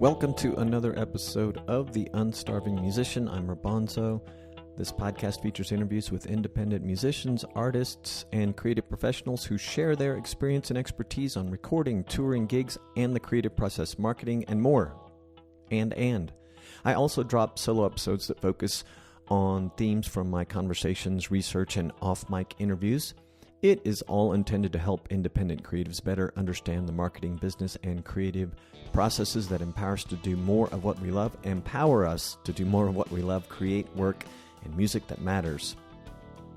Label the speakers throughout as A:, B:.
A: Welcome to another episode of The Unstarving Musician. I'm Rabanzo. This podcast features interviews with independent musicians, artists, and creative professionals who share their experience and expertise on recording, touring, gigs, and the creative process, marketing, and more. And. I also drop solo episodes that focus on themes from my conversations, research, and off-mic interviews. It is all intended to help independent creatives better understand the marketing, business, and creative processes that empower us to do more of what we love, empower us to do more of what we love, create work and music that matters.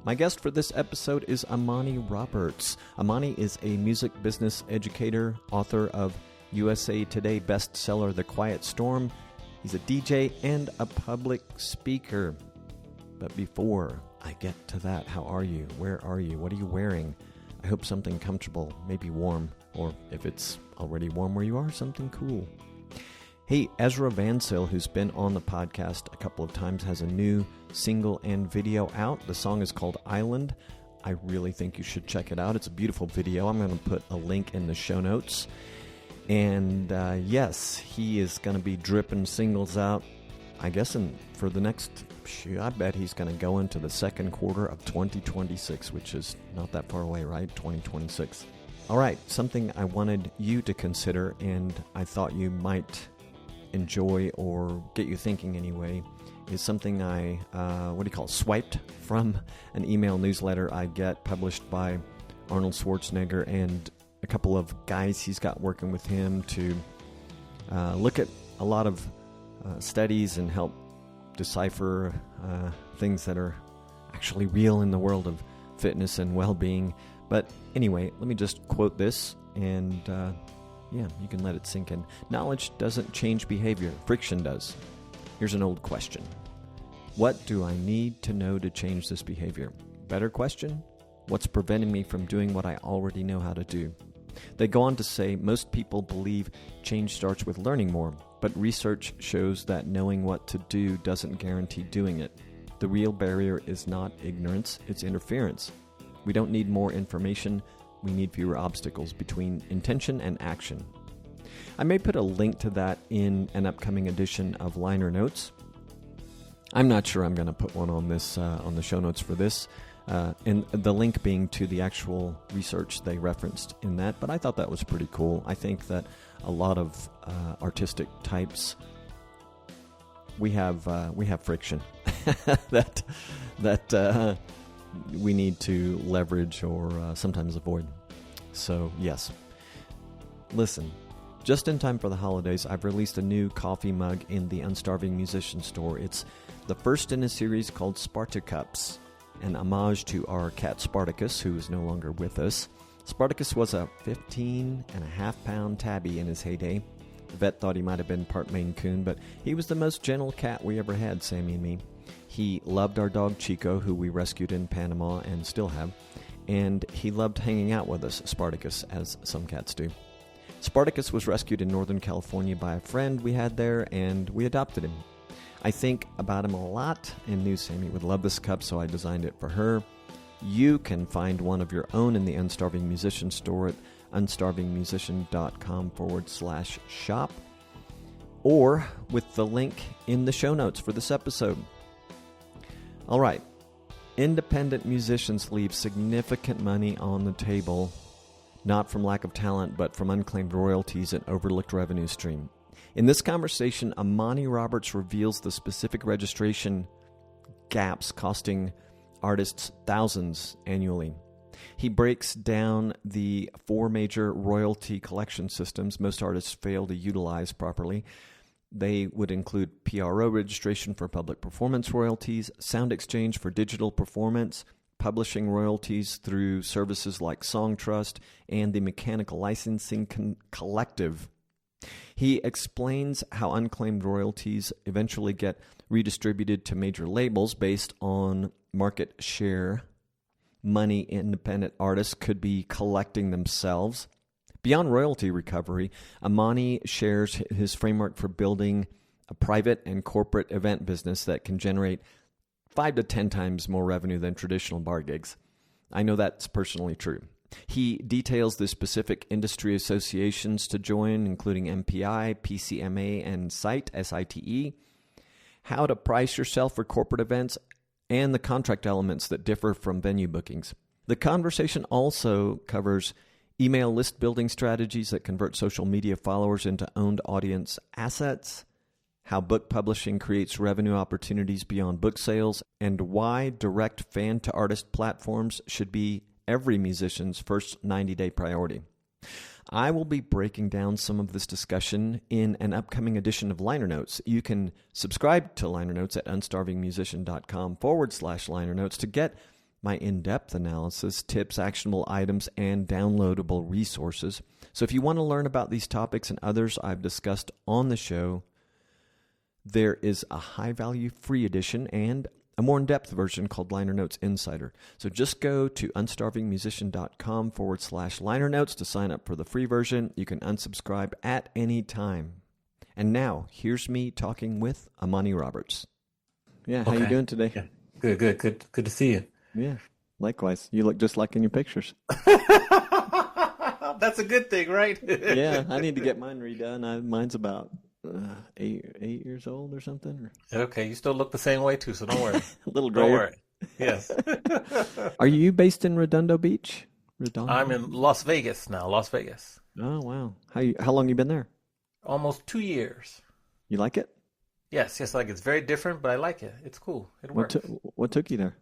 A: My guest for this episode is Amani Roberts. Amani is a music business educator, author of USA Today bestseller The Quiet Storm. He's a DJ and a public speaker. But before I get to that, how are you? Where are you? What are you wearing? I hope something comfortable, maybe warm, or if it's already warm where you are, something cool. Hey, Ezra Vansil, who's been on the podcast a couple of times, has a new single and video out. The song is called Island. I really think you should check it out. It's a beautiful video. I'm going to put a link in the show notes. And yes, he is going to be dripping singles out, I guess, for the next... I bet he's going to go into the second quarter of 2026, which is not that far away, right? 2026. All right, something I wanted you to consider, and I thought you might enjoy or get you thinking anyway, is something I, swiped from an email newsletter I get published by Arnold Schwarzenegger and a couple of guys he's got working with him to look at a lot of studies and help decipher things that are actually real in the world of fitness and well-being. But anyway, let me just quote this, and you can let it sink in. Knowledge doesn't change behavior. Friction does. Here's an old question. What do I need to know to change this behavior? Better question. What's preventing me from doing what I already know how to do? They go on to say most people believe change starts with learning more, but research shows that knowing what to do doesn't guarantee doing it. The real barrier is not ignorance, it's interference. We don't need more information, we need fewer obstacles between intention and action. I may put a link to that in an upcoming edition of Liner Notes. I'm not sure I'm going to put one on this on the show notes for this. And the link being to the actual research they referenced in that, but I thought that was pretty cool. I think that a lot of artistic types, we have friction that we need to leverage or sometimes avoid. So yes, listen. Just in time for the holidays, I've released a new coffee mug in the Unstarving Musician store. It's the first in a series called Spartacups, an homage to our cat Spartacus, who is no longer with us. Spartacus was a 15.5-pound tabby in his heyday. The vet thought he might have been part Maine Coon, but he was the most gentle cat we ever had, Sammy and me. He loved our dog Chico, who we rescued in Panama and still have, and he loved hanging out with us, Spartacus, as some cats do. Spartacus was rescued in Northern California by a friend we had there, and we adopted him. I think about him a lot and knew Sammy would love this cup, so I designed it for her. You can find one of your own in the Unstarving Musician store at unstarvingmusician.com/shop or with the link in the show notes for this episode. All right. Independent musicians leave significant money on the table, not from lack of talent, but from unclaimed royalties and overlooked revenue stream. In this conversation, Amani Roberts reveals the specific registration gaps costing artists thousands annually. He breaks down the 4 major royalty collection systems most artists fail to utilize properly. They would include PRO registration for public performance royalties, sound exchange for digital performance, publishing royalties through services like Songtrust, and the mechanical licensing collective. He explains how unclaimed royalties eventually get redistributed to major labels based on market share money independent artists could be collecting themselves. Beyond royalty recovery, Amani shares his framework for building a private and corporate event business that can generate 5 to 10 times more revenue than traditional bar gigs. I know that's personally true. He details the specific industry associations to join, including MPI, PCMA, and SITE, SITE, how to price yourself for corporate events, and the contract elements that differ from venue bookings. The conversation also covers email list building strategies that convert social media followers into owned audience assets, how book publishing creates revenue opportunities beyond book sales, and why direct fan-to-artist platforms should be every musician's first 90-day priority. I will be breaking down some of this discussion in an upcoming edition of Liner Notes. You can subscribe to Liner Notes at unstarvingmusician.com/liner notes to get my in-depth analysis, tips, actionable items, and downloadable resources. So if you want to learn about these topics and others I've discussed on the show, there is a high-value free edition and a more in-depth version called Liner Notes Insider. So just go to unstarvingmusician.com/liner notes to sign up for the free version. You can unsubscribe at any time. And now, here's me talking with Amani Roberts. Yeah, how you doing today?
B: Yeah. Good to see you.
A: Yeah, likewise. You look just like in your pictures.
B: That's a good thing, right?
A: Yeah, I need to get mine redone. Mine's about 8 years old or something.
B: Okay, you still look the same way too, so don't worry.
A: A little grayer.
B: Don't worry. Yes.
A: Are you based in Redondo Beach?
B: I'm in Las Vegas now. Las Vegas.
A: Oh wow! How long you been there?
B: Almost 2 years.
A: You like it?
B: Yes. Like it's very different, but I like it. It's cool. It works.
A: What took you there?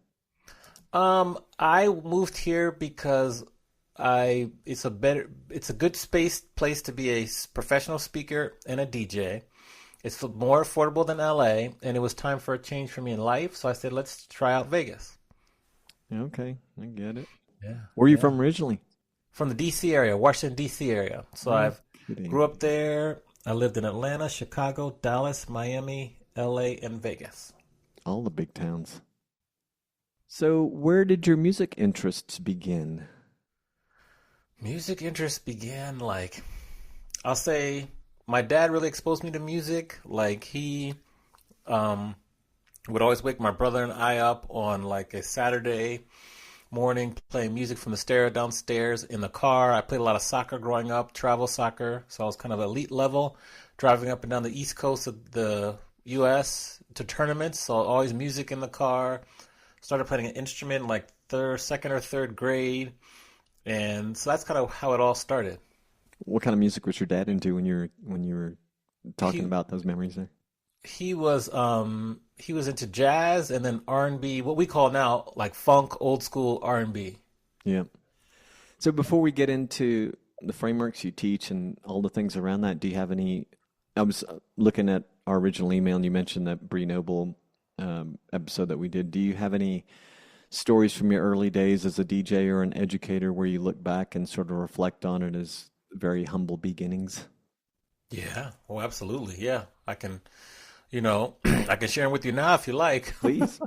B: I moved here because it's a good place to be a professional speaker and a DJ. It's more affordable than LA, and it was time for a change for me in life. So I said, let's try out Vegas.
A: Okay, I get it.
B: Yeah.
A: Where are you from originally?
B: From the DC area, Washington DC area. So I grew up there. I lived in Atlanta, Chicago, Dallas, Miami, LA, and Vegas.
A: All the big towns. So where did your music interests begin?
B: Music interests began I'll say my dad really exposed me to music. Like he would always wake my brother and I up on like a Saturday morning playing music from the stereo downstairs in the car. I played a lot of soccer growing up, travel soccer. So I was kind of elite level, driving up and down the East Coast of the U.S. to tournaments. So always music in the car. Started playing an instrument like second or third grade. And so that's kind of how it all started.
A: What kind of music was your dad into when you were talking about those memories there?
B: He was into jazz and then R&B, what we call now like funk, old school R&B.
A: Yeah. So before we get into the frameworks you teach and all the things around that, do you have any? I was looking at our original email and you mentioned that Bree Noble episode that we did. Do you have any stories from your early days as a DJ or an educator where you look back and sort of reflect on it as very humble beginnings?
B: Yeah. Oh, absolutely. Yeah. I can share them with you now if you like.
A: Please.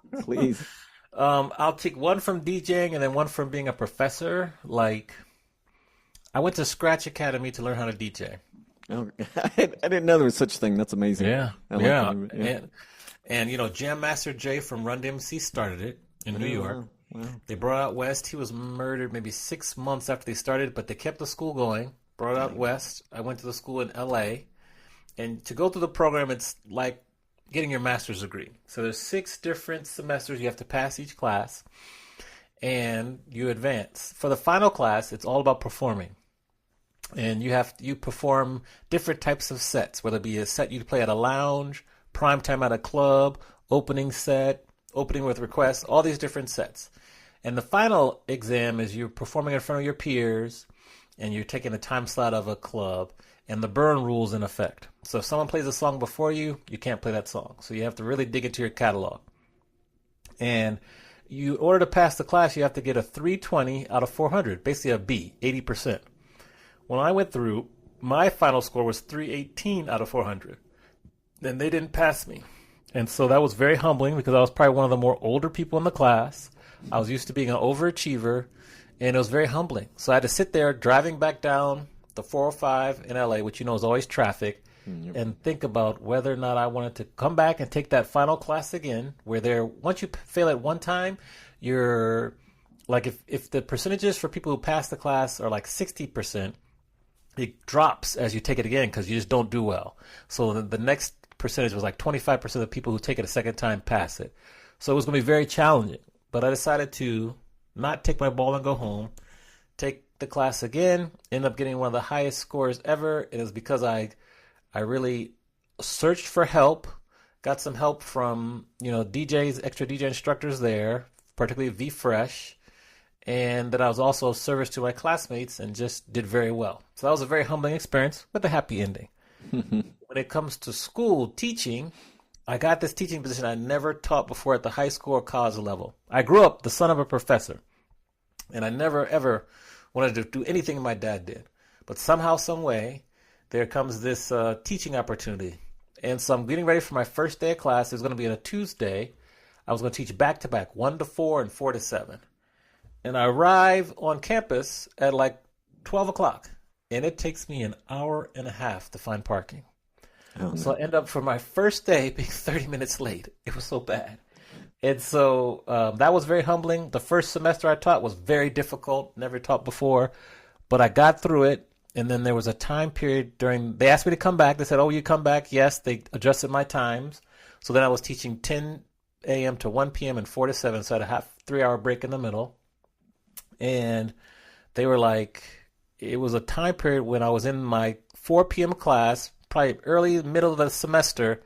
B: I'll take one from DJing and then one from being a professor. Like, I went to Scratch Academy to learn how to DJ.
A: Oh, I didn't know there was such a thing. That's amazing.
B: Yeah. And Jam Master Jay from Run DMC started it in New York. Wow. They brought out West. He was murdered maybe 6 months after they started, but they kept the school going. Brought out West. I went to the school in LA. And to go through the program, it's like getting your master's degree. So there's 6 different semesters you have to pass each class, and you advance. For the final class, it's all about performing. And you perform different types of sets, whether it be a set you play at a lounge, prime time at a club, opening set, opening with requests, all these different sets. And the final exam is you're performing in front of your peers, and you're taking a time slot of a club, and the burn rule's in effect. So if someone plays a song before you, you can't play that song. So you have to really dig into your catalog. And in order to pass the class, you have to get a 320 out of 400, basically a B, 80%. When I went through, my final score was 318 out of 400. Then they didn't pass me. And so that was very humbling because I was probably one of the more older people in the class. I was used to being an overachiever, and it was very humbling. So I had to sit there driving back down the 405 in LA, which is always traffic, and think about whether or not I wanted to come back and take that final class again, where once you fail at one time, your like if the percentages for people who pass the class are like 60%, it drops as you take it again because you just don't do well. So the next percentage was like 25% of the people who take it a second time pass it. So it was going to be very challenging. But I decided to not take my ball and go home, take the class again, end up getting one of the highest scores ever. It was because I really searched for help, got some help from, DJs, extra DJ instructors there, particularly V Fresh, and that I was also of service to my classmates and just did very well. So that was a very humbling experience with a happy ending. When it comes to school teaching, I got this teaching position I never taught before at the high school or college level. I grew up the son of a professor, and I never, ever wanted to do anything my dad did. But somehow, some way, there comes this teaching opportunity. And so I'm getting ready for my first day of class. It's going to be on a Tuesday. I was going to teach back-to-back, 1 to 4 and 4 to 7. And I arrive on campus at like 12 o'clock, and it takes me an hour and a half to find parking. Oh, no. So I end up for my first day being 30 minutes late. It was so bad. And so that was very humbling. The first semester I taught was very difficult, never taught before, but I got through it. And then there was a time period they asked me to come back. They said, oh, you come back? Yes, they adjusted my times. So then I was teaching 10 a.m. to 1 p.m. and 4 to 7, so I had a 3-hour break in the middle. And they were like, it was a time period when I was in my 4 p.m. class, probably early, middle of the semester,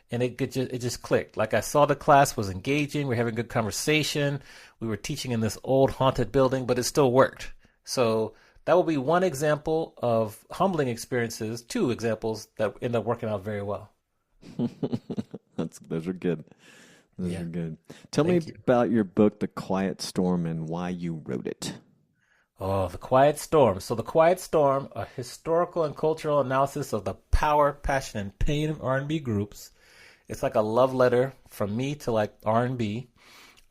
B: and it just clicked. Like I saw the class was engaging. We were having good conversation. We were teaching in this old haunted building, but it still worked. So that will be one example of humbling experiences, 2 examples that end up working out very well.
A: Those are good. Those are good. Tell me about your book, The Quiet Storm, and why you wrote it.
B: Oh, The Quiet Storm. So The Quiet Storm, a historical and cultural analysis of the power, passion, and pain of R&B groups. It's like a love letter from me to like R&B.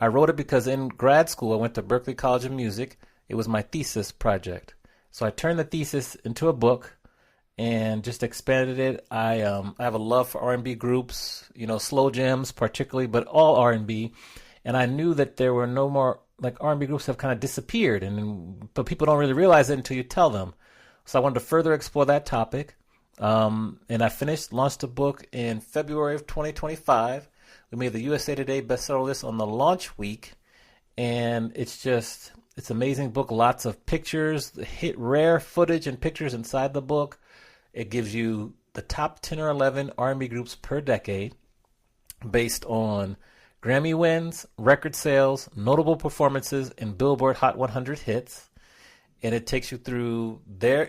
B: I wrote it because in grad school, I went to Berklee College of Music. It was my thesis project. So I turned the thesis into a book and just expanded it. I have a love for R&B groups, slow jams particularly, but all R&B. And I knew that there were no more, like R&B groups have kind of disappeared, but people don't really realize it until you tell them. So I wanted to further explore that topic. And I launched the book in February of 2025. We made the USA Today bestseller list on the launch week. And it's an amazing book. Lots of pictures, rare footage and pictures inside the book. It gives you the top 10 or 11 R&B groups per decade based on Grammy wins, record sales, notable performances, and Billboard Hot 100 hits. And it takes you through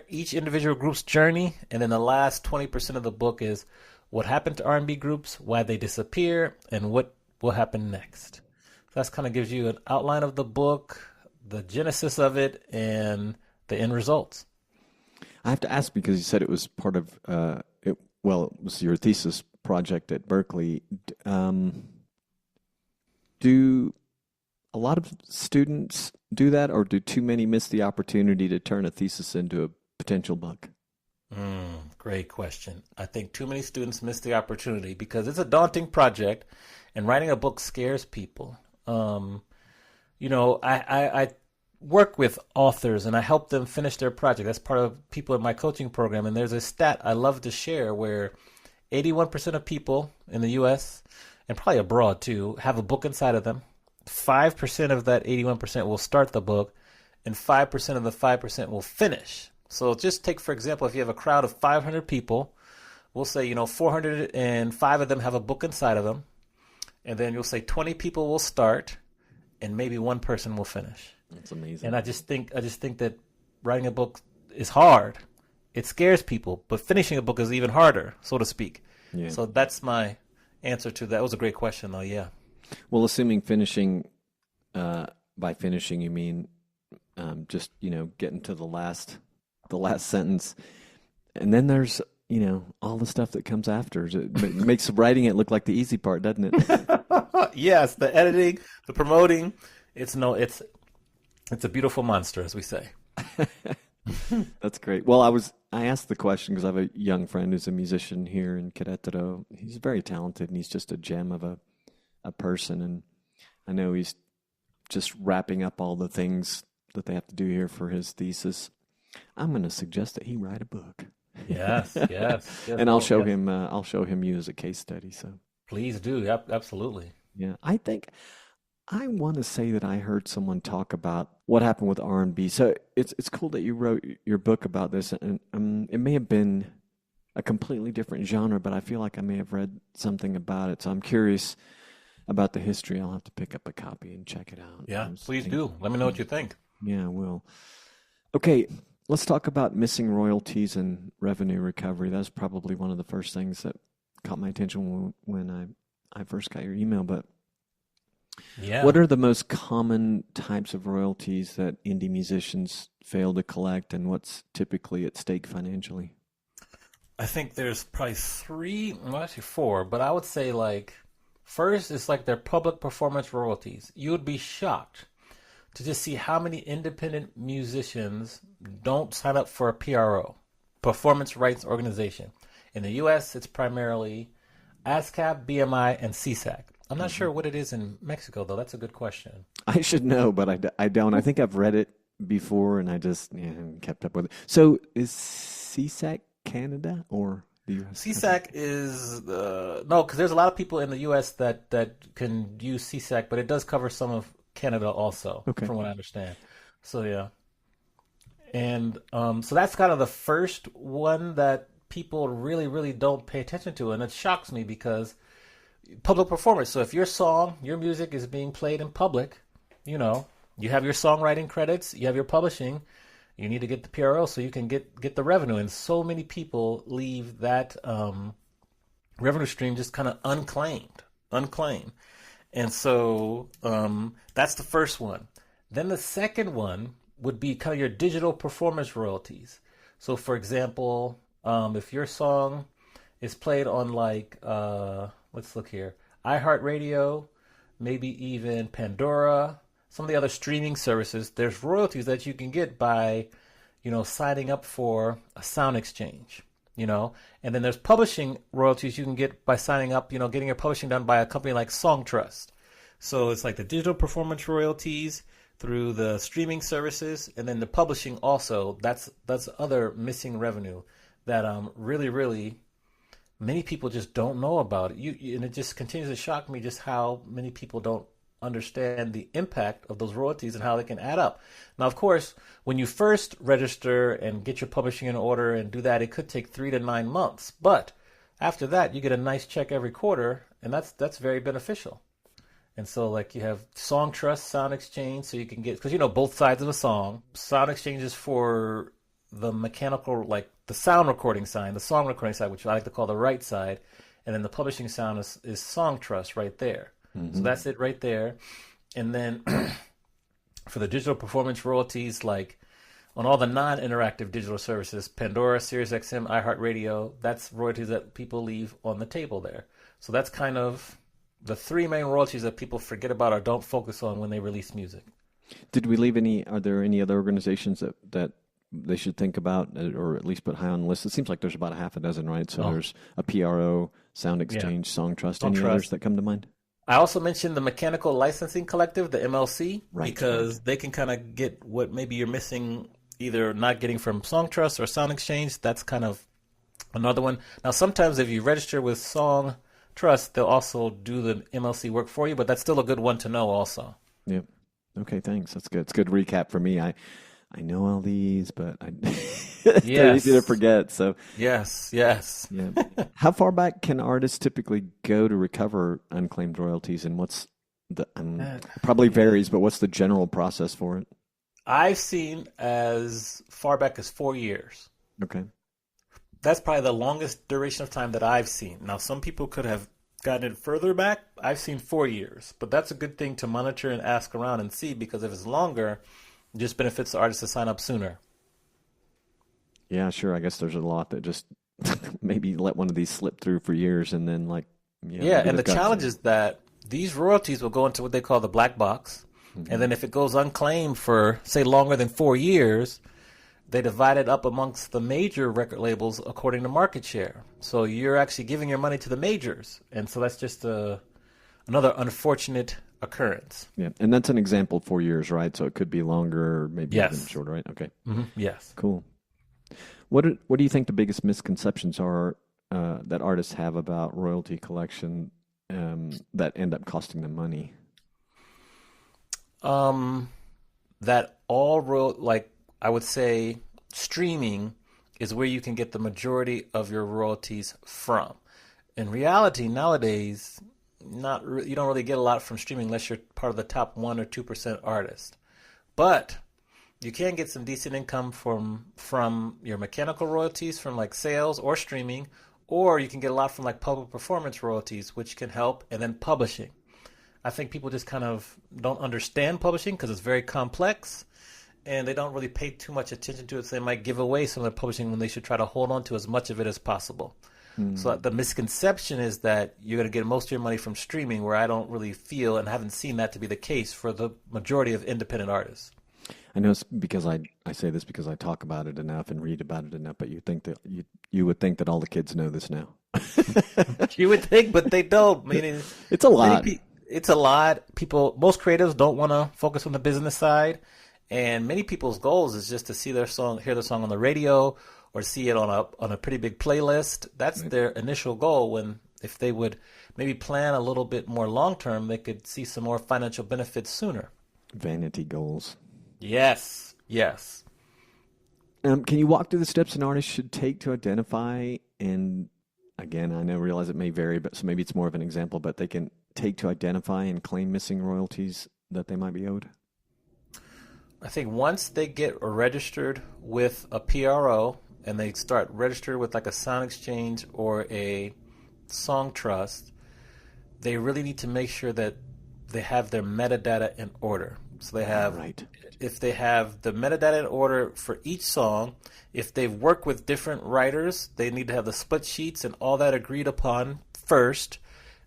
B: each individual group's journey. And then the last 20% of the book is what happened to R&B groups, why they disappear, and what will happen next. So that kind of gives you an outline of the book, the genesis of it, and the end results.
A: I have to ask because you said it was part of, it was your thesis project at Berklee. Do a lot of students do that, or do too many miss the opportunity to turn a thesis into a potential book?
B: Great question. I think too many students miss the opportunity because it's a daunting project, and writing a book scares people. I work with authors and I help them finish their project. That's part of people in my coaching program. And there's a stat I love to share where 81% of people in the U.S. and probably abroad too have a book inside of them. 5% of that 81% will start the book, and 5% of the 5% will finish. So just take, for example, if you have a crowd of 500 people, we'll say, 405 of them have a book inside of them. And then you'll say 20 people will start and maybe one person will finish.
A: That's amazing.
B: And I just think that writing a book is hard. It scares people, but finishing a book is even harder, so to speak. Yeah. So that's my answer to that. It was a great question, though. Yeah.
A: Well, assuming finishing, by finishing you mean just getting to the last sentence, and then there's all the stuff that comes after. It makes writing it look like the easy part, doesn't it?
B: Yes, the editing, the promoting. It's a beautiful monster, as we say.
A: That's great. Well, I asked the question because I have a young friend who's a musician here in Querétaro. He's very talented, and he's just a gem of a person. And I know he's just wrapping up all the things that they have to do here for his thesis, I'm going to suggest that he write a book.
B: Yes, yes.
A: And I'll show him. I'll show him you as a case study. So
B: please do. Yep, absolutely.
A: Yeah, I want to say that I heard someone talk about what happened with R&B. So it's cool that you wrote your book about this, and it may have been a completely different genre, but I feel like I may have read something about it. So I'm curious about the history. I'll have to pick up a copy and check it out.
B: Yeah, please do. Let me know what you think.
A: Yeah, I will. Okay, let's talk about missing royalties and revenue recovery. That's probably one of the first things that caught my attention when I first got your email. But what are the most common types of royalties that indie musicians fail to collect, and what's typically at stake financially?
B: I think there's probably actually four, but I would say like first is like their public performance royalties. You would be shocked to just see how many independent musicians don't sign up for a PRO, Performance Rights Organization. In the U.S., it's primarily ASCAP, BMI, and CSAC. I'm not sure what it is in Mexico, though. That's a good question.
A: I should know, but I don't. I think I've read it before, and I just haven't kept up with it. So is CSAC Canada or the U.S.?
B: CSAC is no, because there's a lot of people in the U.S. that can use CSAC, but it does cover some of Canada also, from what I understand. So yeah, and so that's kind of the first one that people really, really don't pay attention to, and it shocks me because public performance. So if your music is being played in public, you have your songwriting credits, you have your publishing, you need to get the PRO so you can get the revenue. And so many people leave that revenue stream just kind of unclaimed. And so that's the first one. Then the second one would be kind of your digital performance royalties. So for example, if your song is played on like, let's look here, iHeartRadio, maybe even Pandora, some of the other streaming services, there's royalties that you can get by, signing up for a sound exchange, and then there's publishing royalties you can get by signing up, getting your publishing done by a company like Songtrust. So it's like the digital performance royalties through the streaming services, and then the publishing also. That's other missing revenue that really, really many people just don't know about it. And it just continues to shock me just how many people don't understand the impact of those royalties and how they can add up. Now, of course, when you first register and get your publishing in order and do that, it could take 3 to 9 months. But after that, you get a nice check every quarter, and that's very beneficial. And so, like, you have Songtrust, Sound Exchange, so you can get, because both sides of a song. Sound Exchange is for the mechanical, like the sound recording side, the song recording side, which I like to call the right side, and then the publishing sound is Songtrust right there. Mm-hmm. So that's it right there. And then for the digital performance royalties, like on all the non-interactive digital services, Pandora, SiriusXM, iHeartRadio, that's royalties that people leave on the table there. So that's kind of the three main royalties that people forget about or don't focus on when they release music.
A: Did we leave are there any other organizations that they should think about, or at least put high on the list? It seems like there's about a half a dozen, right? So there's a PRO, Sound Exchange, Songtrust. Any others that come to mind?
B: I also mentioned the Mechanical Licensing Collective, the MLC, because they can kind of get what maybe you're missing, either not getting from Songtrust or Sound Exchange. That's kind of another one. Now, sometimes if you register with Songtrust, they'll also do the MLC work for you, but that's still a good one to know also.
A: Yep. Okay, thanks. That's good. It's a good recap for me. I know all these, but they're easy to forget. So
B: yes.
A: Yeah. How far back can artists typically go to recover unclaimed royalties, and what's the probably varies, but what's the general process for it?
B: I've seen as far back as 4 years.
A: Okay.
B: That's probably the longest duration of time that I've seen. Now, some people could have gotten it further back. I've seen 4 years, but that's a good thing to monitor and ask around and see, because if it's longer, it just benefits the artist to sign up sooner.
A: Yeah, sure. I guess there's a lot that just maybe let one of these slip through for years, and then
B: and the challenge is that these royalties will go into what they call the black box, and then if it goes unclaimed for, say, longer than 4 years, they divide it up amongst the major record labels according to market share. So you're actually giving your money to the majors, and so that's just another unfortunate occurrence.
A: Yeah, and that's an example, 4 years, right? So it could be longer, maybe even shorter, right? Okay.
B: Yes.
A: Cool. What do you think the biggest misconceptions are that artists have about royalty collection that end up costing them money?
B: That I would say streaming is where you can get the majority of your royalties from. In reality, nowadays, you don't really get a lot from streaming unless you're part of the top 1 or 2% artist. But you can get some decent income from your mechanical royalties from like sales or streaming, or you can get a lot from like public performance royalties, which can help, and then publishing. I think people just kind of don't understand publishing because it's very complex, and they don't really pay too much attention to it, so they might give away some of their publishing when they should try to hold on to as much of it as possible. So the misconception is that you're going to get most of your money from streaming, where I don't really feel and haven't seen that to be the case for the majority of independent artists.
A: I know it's because I say this because I talk about it enough and read about it enough, but you think that you would think that all the kids know this now.
B: You would think, but they don't. Meaning,
A: it's a lot.
B: It's a lot. Most creatives don't want to focus on the business side, and many people's goals is just to see their song, hear the song on the radio, or see it on a pretty big playlist. That's their initial goal. If they would maybe plan a little bit more long term, they could see some more financial benefits sooner.
A: Vanity goals.
B: Yes.
A: Can you walk through the steps an artist should take to identify, and again, I realize it may vary, but so maybe it's more of an example, but they can take to identify and claim missing royalties that they might be owed?
B: I think once they get registered with a PRO and they start registered with like a sound exchange or a song trust, they really need to make sure that they have their metadata in order. So they have, if they have the metadata in order for each song, if they've worked with different writers, they need to have the split sheets and all that agreed upon first.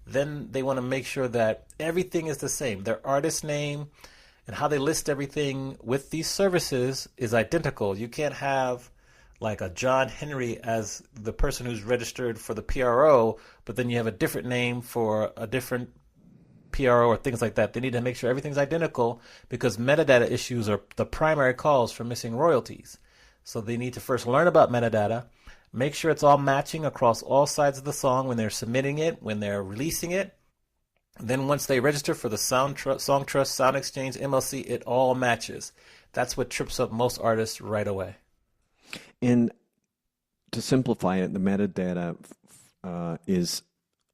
B: Then they want to make sure that everything is the same. Their artist name and how they list everything with these services is identical. You can't have like a John Henry as the person who's registered for the PRO, but then you have a different name for a different PRO or things like that. They need to make sure everything's identical because metadata issues are the primary cause for missing royalties. So they need to first learn about metadata, make sure it's all matching across all sides of the song when they're submitting it, when they're releasing it. Then once they register for the Song Trust, Sound Exchange, MLC, it all matches. That's what trips up most artists right away.
A: And to simplify it, the metadata is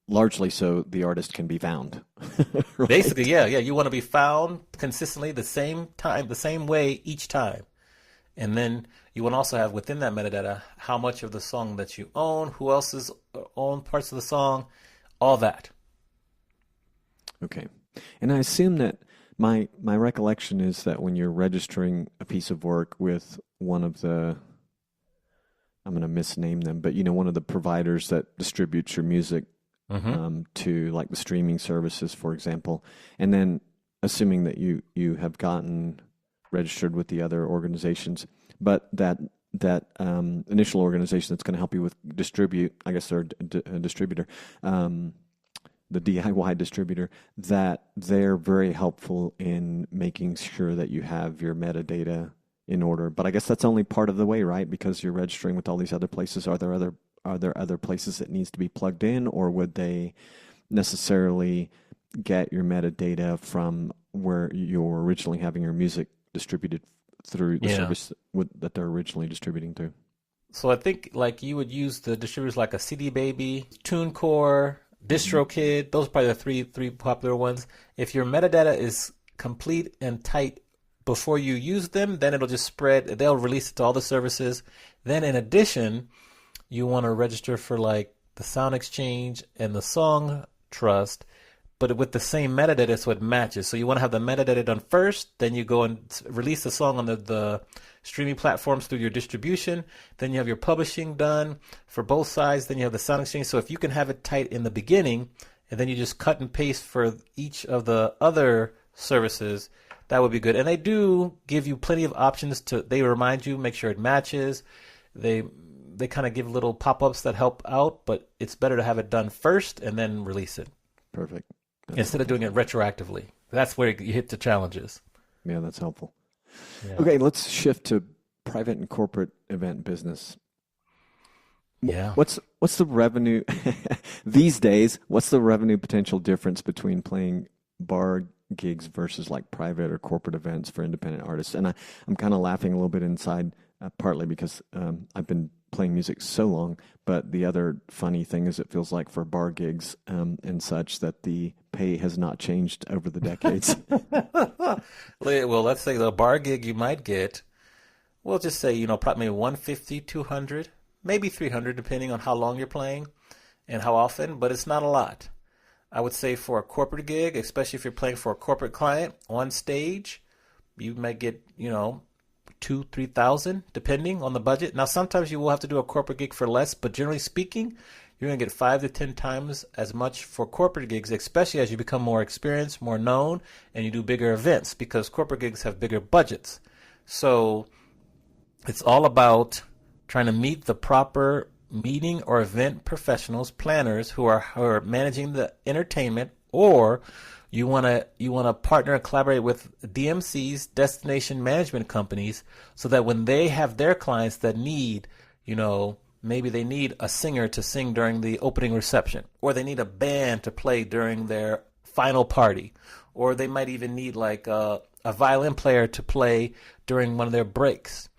A: largely so the artist can be found. Right?
B: Basically, yeah. You want to be found consistently the same time, the same way each time. And then you want to also have within that metadata how much of the song that you own, who else's own parts of the song, all that.
A: Okay. And I assume that my recollection is that when you're registering a piece of work with one of the, I'm going to misname them, but one of the providers that distributes your music to like the streaming services, for example, and then assuming that you have gotten registered with the other organizations, but that initial organization that's going to help you with distribute, I guess they're a distributor, the DIY distributor, that they're very helpful in making sure that you have your metadata in order. But I guess that's only part of the way, right? Because you're registering with all these other places. Are there other places that needs to be plugged in, or would they necessarily get your metadata from where you're originally having your music distributed through the service that they're originally distributing to? So
B: I think like you would use the distributors like a CD Baby, TuneCore, DistroKid. Those are probably the three popular ones. If your metadata is complete and tight before you use them, then it'll just spread. They'll release it to all the services. Then in addition, you want to register for like the Sound Exchange and the Song Trust, but with the same metadata so it matches. So you want to have the metadata done first, then you go and release the song on the streaming platforms through your distribution, then you have your publishing done for both sides, then you have the Sound Exchange. So if you can have it tight in the beginning, and then you just cut and paste for each of the other services, that would be good. And they do give you plenty of options they remind you, make sure it matches. They kind of give little pop-ups that help out, but it's better to have it done first and then release it.
A: Perfect.
B: instead of doing it retroactively. That's where you hit the challenges.
A: Yeah, that's helpful.
B: Yeah.
A: Okay, let's shift to private and corporate event business.
B: Yeah.
A: What's the revenue these days? What's the revenue potential difference between playing bar gigs versus like private or corporate events for independent artists? And I'm kind of laughing a little bit inside, partly because I've been playing music so long. But the other funny thing is, it feels like for bar gigs and such that the pay has not changed over the decades.
B: Well, let's say the bar gig you might get, we'll just say, probably 150, 200, maybe 300, depending on how long you're playing and how often, but it's not a lot. I would say for a corporate gig, especially if you're playing for a corporate client on stage, you might get, 2,000-3,000, depending on the budget. Now, sometimes you will have to do a corporate gig for less, but generally speaking, you're going to get 5 to 10 times as much for corporate gigs, especially as you become more experienced, more known, and you do bigger events, because corporate gigs have bigger budgets. So it's all about trying to meet the proper meeting or event professionals, planners who are managing the entertainment, or you want to partner and collaborate with DMCs, destination management companies, so that when they have their clients that need, maybe they need a singer to sing during the opening reception, or they need a band to play during their final party, or they might even need like a violin player to play during one of their breaks.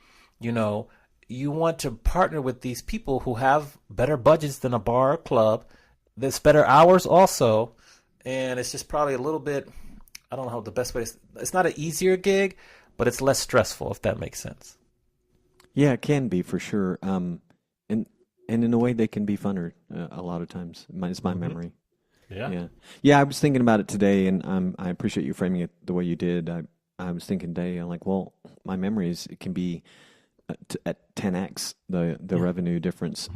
B: You want to partner with these people who have better budgets than a bar or club. There's better hours also, and it's just probably a little bit, I don't know how the best way it's not an easier gig, but it's less stressful, if that makes sense.
A: Yeah, it can be for sure. And in a way, they can be funner a lot of times. It's my memory. Yeah. I was thinking about it today, and I appreciate you framing it the way you did. I was thinking today, I'm like, well, my memories, it can be at 10x the revenue difference.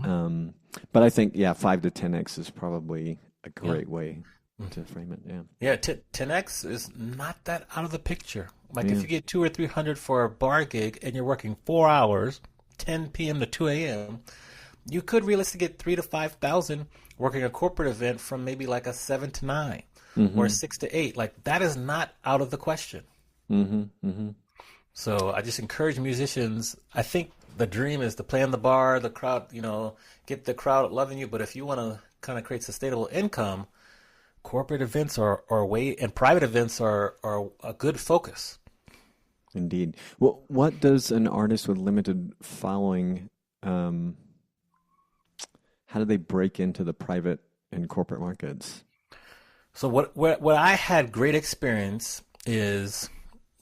A: But I think 5 to 10x is probably a great way to frame it.
B: Yeah, 10x is not that out of the picture. Like if you get 200 or 300 for a bar gig and you're working 4 hours, 10 p.m. to 2 a.m., you could realistically get 3,000 to 5,000 working a corporate event from maybe like a 7 to 9 or 6 to 8. Like that is not out of the question. So I just encourage musicians. I think the dream is to play in the bar, the crowd, get the crowd loving you. But if you want to kind of create sustainable income, corporate events and private events are a good focus.
A: Indeed. Well, what does an artist with limited following, how do they break into the private and corporate markets?
B: So what I had great experience is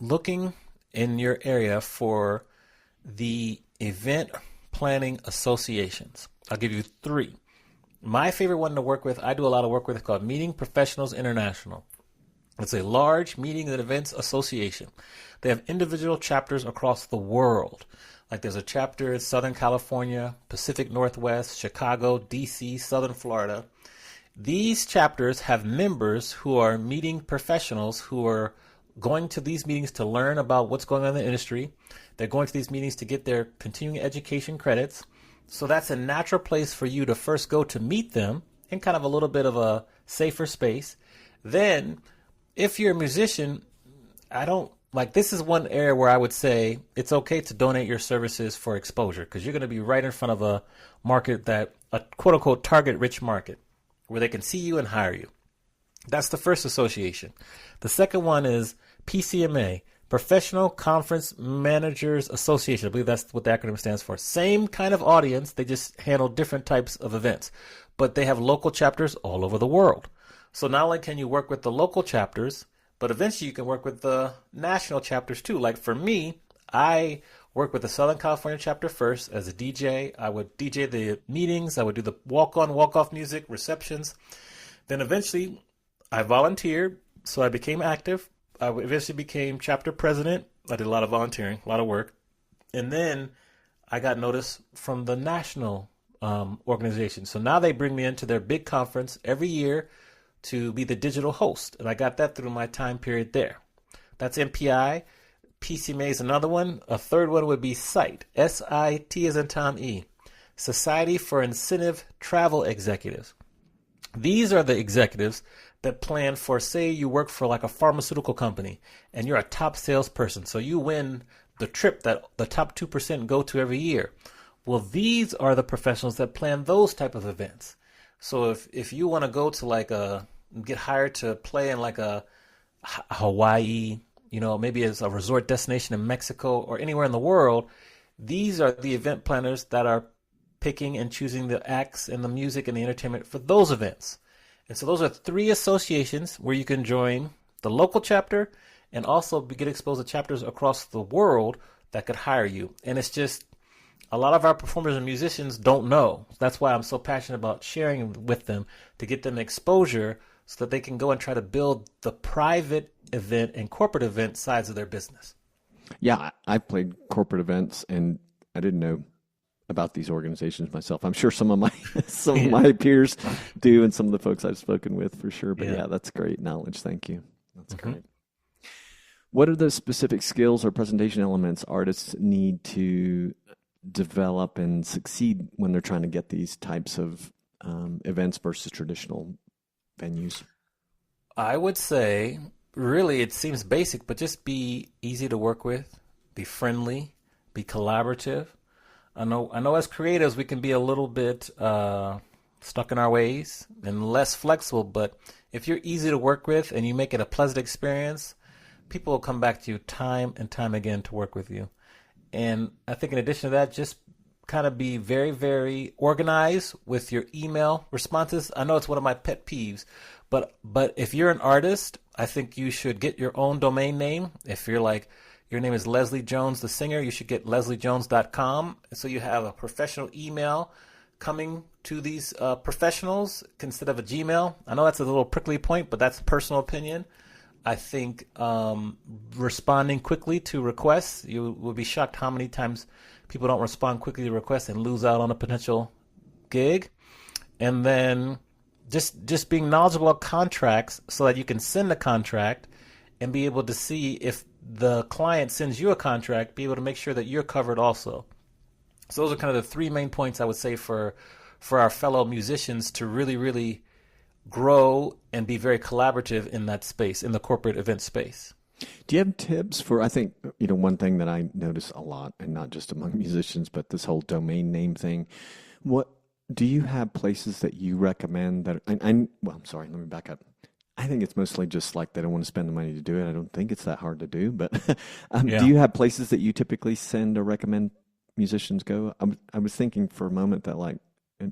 B: looking in your area for the event planning associations. I'll give you 3. My favorite one to work with, I do a lot of work with, is called Meeting Professionals International. It's a large meeting and events association. They have individual chapters across the world. Like there's a chapter in Southern California, Pacific Northwest, Chicago, DC, Southern Florida. These chapters have members who are meeting professionals who are going to these meetings to learn about what's going on in the industry. They're going to these meetings to get their continuing education credits. So that's a natural place for you to first go to meet them in kind of a little bit of a safer space. Then, if you're a musician, this is one area where I would say it's okay to donate your services for exposure, because you're going to be right in front of a market a quote unquote target rich market where they can see you and hire you. That's the first association. The second one is PCMA, Professional Conference Managers Association. I believe that's what the acronym stands for. Same kind of audience. They just handle different types of events. But they have local chapters all over the world. So not only can you work with the local chapters, but eventually you can work with the national chapters too. Like for me, I work with the Southern California chapter first as a DJ. I would DJ the meetings. I would do the walk-on, walk-off music, receptions. Then eventually I volunteered, so I became active. I eventually became chapter president. I did a lot of volunteering, a lot of work. And then I got notice from the national organization. So now they bring me into their big conference every year to be the digital host. And I got that through my time period there. That's MPI. PCMA is another one. A third one would be SITE, S-I-T as in Tom E, Society for Incentive Travel Executives. These are the executives that plan for, say you work for like a pharmaceutical company and you're a top salesperson. So you win the trip that the top 2% go to every year. Well, these are the professionals that plan those type of events. So if you want to go to get hired to play in like a Hawaii, maybe as a resort destination in Mexico or anywhere in the world, these are the event planners that are picking and choosing the acts and the music and the entertainment for those events. And so those are 3 associations where you can join the local chapter and also get exposed to chapters across the world that could hire you. And it's just a lot of our performers and musicians don't know. That's why I'm so passionate about sharing with them to get them exposure so that they can go and try to build the private event and corporate event sides of their business.
A: Yeah, I've played corporate events and I didn't know about these organizations myself. I'm sure some of my peers do, and some of the folks I've spoken with for sure. But yeah, that's great knowledge. Thank you. That's great. What are the specific skills or presentation elements artists need to develop and succeed when they're trying to get these types of events versus traditional venues?
B: I would say, really, it seems basic, but just be easy to work with, be friendly, be collaborative. I know as creatives, we can be a little bit stuck in our ways and less flexible, but if you're easy to work with and you make it a pleasant experience, people will come back to you time and time again to work with you. And I think in addition to that, just kind of be very, very organized with your email responses. I know it's one of my pet peeves, but if you're an artist, I think you should get your own domain name. If you're like, your name is Leslie Jones, the singer, you should get lesliejones.com. So you have a professional email coming to these professionals instead of a Gmail. I know that's a little prickly point, but that's a personal opinion. I think responding quickly to requests, you will be shocked how many times people don't respond quickly to requests and lose out on a potential gig. And then just being knowledgeable of contracts so that you can send a contract and be able to see if the client sends you a contract, be able to make sure that you're covered also. So those are kind of the 3 main points I would say for our fellow musicians to really, really grow and be very collaborative in that space, in the corporate event space.
A: Do you have tips for, I think, one thing that I notice a lot, and not just among musicians, but this whole domain name thing. What do you have places that you recommend that, I'm sorry, let me back up. I think it's mostly just like they don't want to spend the money to do it. I don't think it's that hard to do, but do you have places that you typically send or recommend musicians go? I was thinking for a moment that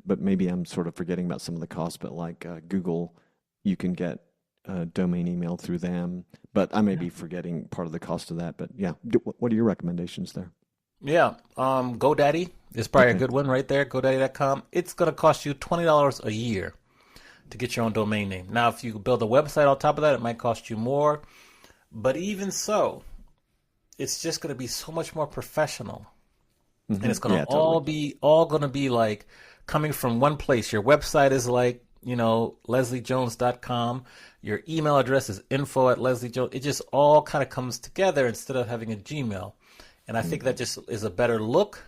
A: but maybe I'm sort of forgetting about some of the costs, but like Google, you can get a domain email through them, but I may be forgetting part of the cost of that. But yeah, what are your recommendations there?
B: Yeah, GoDaddy is probably a good one right there, GoDaddy.com. It's going to cost you $20 a year to get your own domain name. Now, if you build a website on top of that, it might cost you more. But even so, it's just going to be so much more professional. And it's going to all going to be like coming from one place. Your website is like, lesliejones.com. Your email address is info@lesliejones. It just all kind of comes together instead of having a Gmail. And I think that just is a better look,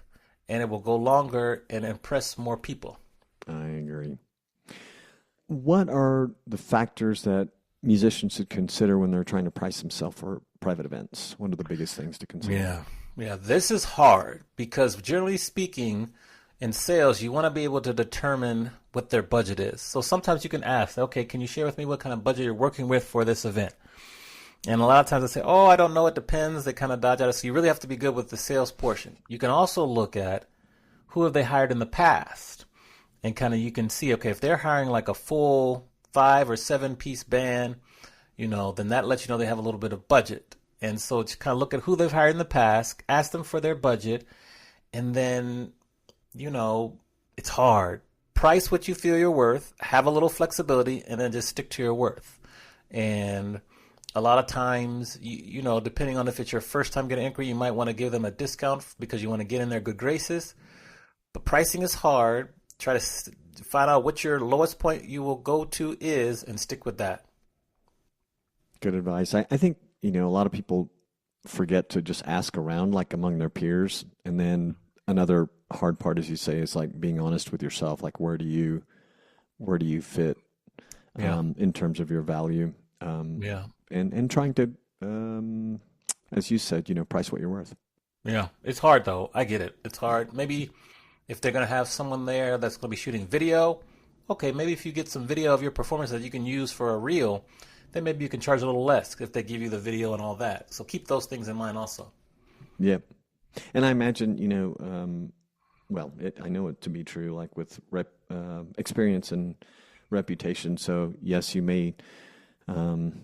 B: and it will go longer and impress more people.
A: I agree. What are the factors that musicians should consider when they're trying to price themselves for private events? What are the biggest things to consider?
B: Yeah, this is hard because generally speaking, in sales, you want to be able to determine what their budget is. So sometimes you can ask, okay, can you share with me what kind of budget you're working with for this event? And a lot of times they say, oh, I don't know, it depends. They kind of dodge out of it. So you really have to be good with the sales portion. You can also look at who have they hired in the past. And kind of you can see, okay, if they're hiring like a full 5 or 7 piece band, then that lets you know they have a little bit of budget. And so to kind of look at who they've hired in the past, ask them for their budget, and then, it's hard. Price what you feel you're worth, have a little flexibility, and then just stick to your worth. And a lot of times, depending on if it's your first time getting inquiry, you might want to give them a discount because you want to get in their good graces. But pricing is hard. Try to find out what your lowest point you will go to is and stick with that.
A: Good advice. I think, a lot of people forget to just ask around like among their peers. And then another hard part, as you say, is like being honest with yourself. Like where do you fit in terms of your value. And trying to, as you said, price what you're worth.
B: Yeah, it's hard though. I get it. It's hard. Maybe if they're going to have someone there that's going to be shooting video, okay, maybe if you get some video of your performance that you can use for a reel, then maybe you can charge a little less if they give you the video and all that. So keep those things in mind also.
A: Yeah. And I imagine, I know it to be true, like with experience and reputation. So yes, you may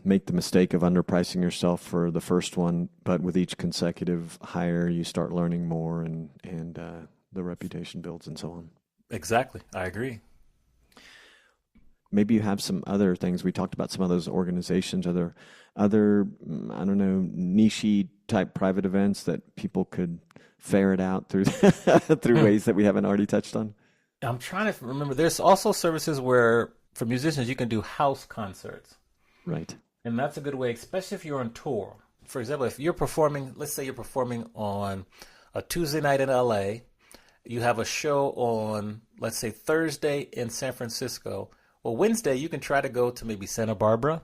A: make the mistake of underpricing yourself for the first one, but with each consecutive hire, you start learning more and the reputation builds and so on. Exactly.
B: I agree.
A: Maybe you have some other things. We talked about some of those organizations, other, I don't know, niche type private events that people could ferret out through through ways that we haven't already touched on.
B: I'm trying to remember. There's also services where for musicians you can do house concerts.
A: Right.
B: And that's a good way, especially if you're on tour. For example, if you're performing, let's say you're performing on a Tuesday night in LA, you have a show on, let's say, Thursday in San Francisco. Well, Wednesday, you can try to go to maybe Santa Barbara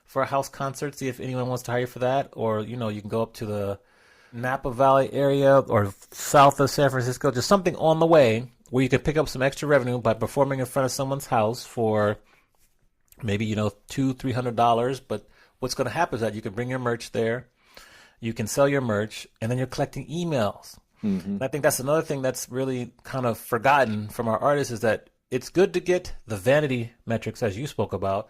B: for a house concert, see if anyone wants to hire you for that. Or, you can go up to the Napa Valley area or south of San Francisco, just something on the way where you can pick up some extra revenue by performing in front of someone's house for maybe, $200-$300. But what's going to happen is that you can bring your merch there, you can sell your merch, and then you're collecting emails. Mm-hmm. And I think that's another thing that's really kind of forgotten from our artists is that it's good to get the vanity metrics as you spoke about,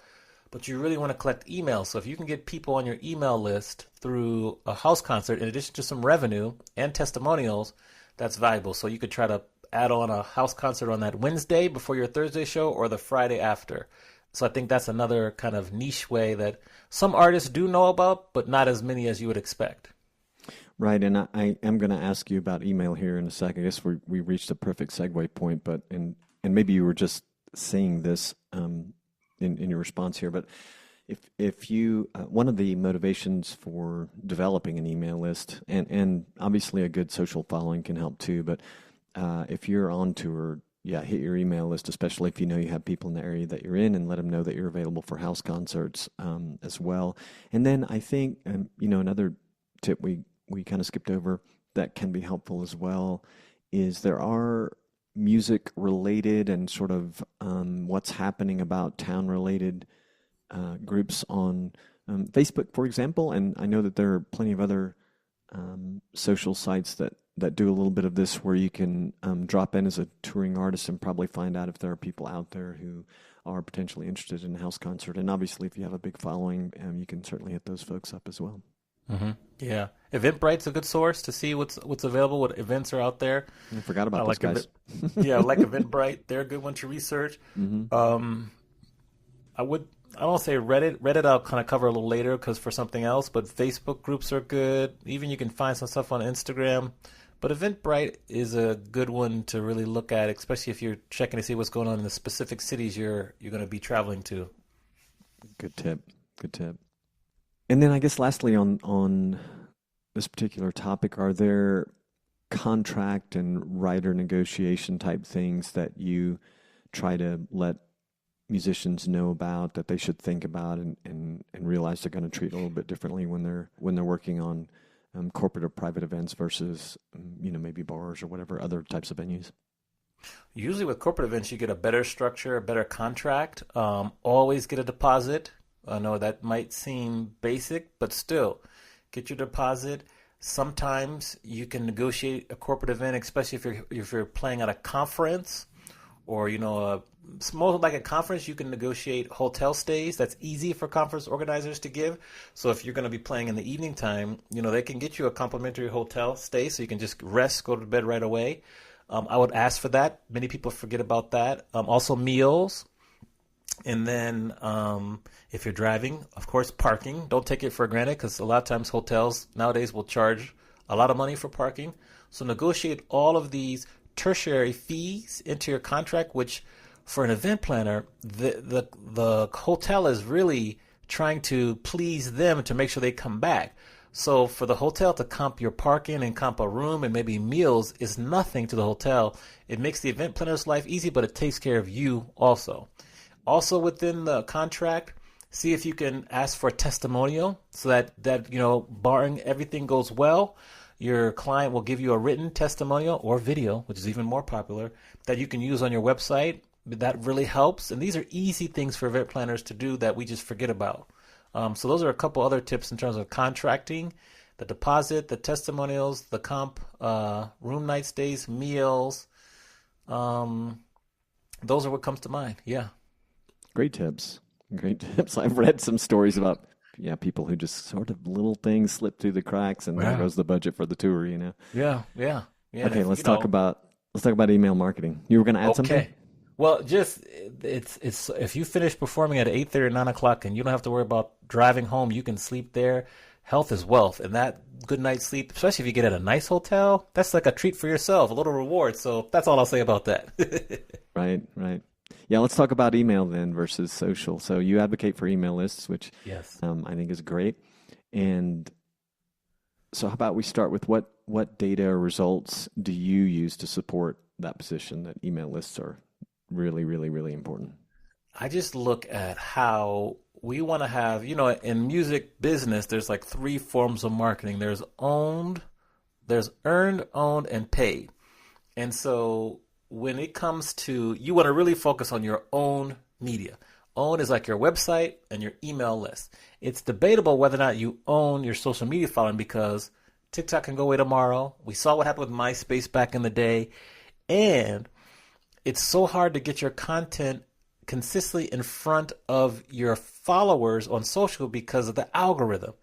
B: but you really want to collect emails. So if you can get people on your email list through a house concert, in addition to some revenue and testimonials, that's valuable. So you could try to add on a house concert on that Wednesday before your Thursday show or the Friday after. So I think that's another kind of niche way that some artists do know about, but not as many as you would expect.
A: Right, and I am going to ask you about email here in a second. I guess we reached a perfect segue point, but and maybe you were just saying this in your response here, but if you one of the motivations for developing an email list, and obviously a good social following can help too, but if you're on tour, hit your email list, especially if you know you have people in the area that you're in, and let them know that you're available for house concerts as well. And then I think another tip we kind of skipped over that can be helpful as well is there are music related and sort of what's happening about town related groups on Facebook, for example. And I know that there are plenty of other social sites that do a little bit of this where you can drop in as a touring artist and probably find out if there are people out there who are potentially interested in a house concert. And obviously if you have a big following, you can certainly hit those folks up as well.
B: Mm-hmm. Yeah. Eventbrite's a good source to see what's available, what events are out there.
A: I forgot about those guys.
B: I like Eventbrite. They're a good one to research. Mm-hmm. I don't say Reddit. Reddit I'll kind of cover a little later because for something else, but Facebook groups are good. Even you can find some stuff on Instagram. But Eventbrite is a good one to really look at, especially if you're checking to see what's going on in the specific cities you're going to be traveling to.
A: Good tip. And then I guess lastly on this particular topic, are there contract and writer negotiation type things that you try to let musicians know about, that they should think about and realize they're going to treat a little bit differently when they're working on corporate or private events versus maybe bars or whatever other types of venues?
B: Usually with corporate events, you get a better structure, a better contract. Always get a deposit. I know that might seem basic, but still, get your deposit. Sometimes you can negotiate a corporate event, especially if you're playing at a conference or more like a conference. You can negotiate hotel stays. That's easy for conference organizers to give. So if you're going to be playing in the evening time, they can get you a complimentary hotel stay, so you can just rest, go to bed right away. I would ask for that. Many people forget about that. Also meals. And then if you're driving, of course, parking. Don't take it for granted because a lot of times hotels nowadays will charge a lot of money for parking. So negotiate all of these tertiary fees into your contract, which for an event planner, the hotel is really trying to please them to make sure they come back. So for the hotel to comp your parking and comp a room and maybe meals is nothing to the hotel. It makes the event planner's life easy, but it takes care of you also. Also within the contract, see if you can ask for a testimonial so that barring everything goes well, your client will give you a written testimonial or video, which is even more popular, that you can use on your website. That really helps. And these are easy things for event planners to do that we just forget about. So those are a couple other tips in terms of contracting: the deposit, the testimonials, the comp, room night stays, meals. Those are what comes to mind. Yeah.
A: Great tips. Great tips. I've read some stories about people who just sort of little things slip through the cracks, and there goes the budget for the tour.
B: Yeah.
A: Okay, let's talk about email marketing. You were going to add something?
B: Well, just it's if you finish performing at 8:30 or 9 o'clock and you don't have to worry about driving home, you can sleep there. Health is wealth, and that good night's sleep, especially if you get at a nice hotel, that's like a treat for yourself, a little reward. So that's all I'll say about that.
A: Right. Yeah, let's talk about email then versus social. So you advocate for email lists, which
B: yes,
A: I think is great. And so how about we start with what data or results do you use to support that position that email lists are really, really, really important?
B: I just look at how we want to have, in music business, there's like 3 forms of marketing. There's earned, owned, and paid. And so when it comes to, you want to really focus on your own media. Own is like your website and your email list. It's debatable whether or not you own your social media following because TikTok can go away tomorrow. We saw what happened with MySpace back in the day. And it's so hard to get your content consistently in front of your followers on social because of the algorithm.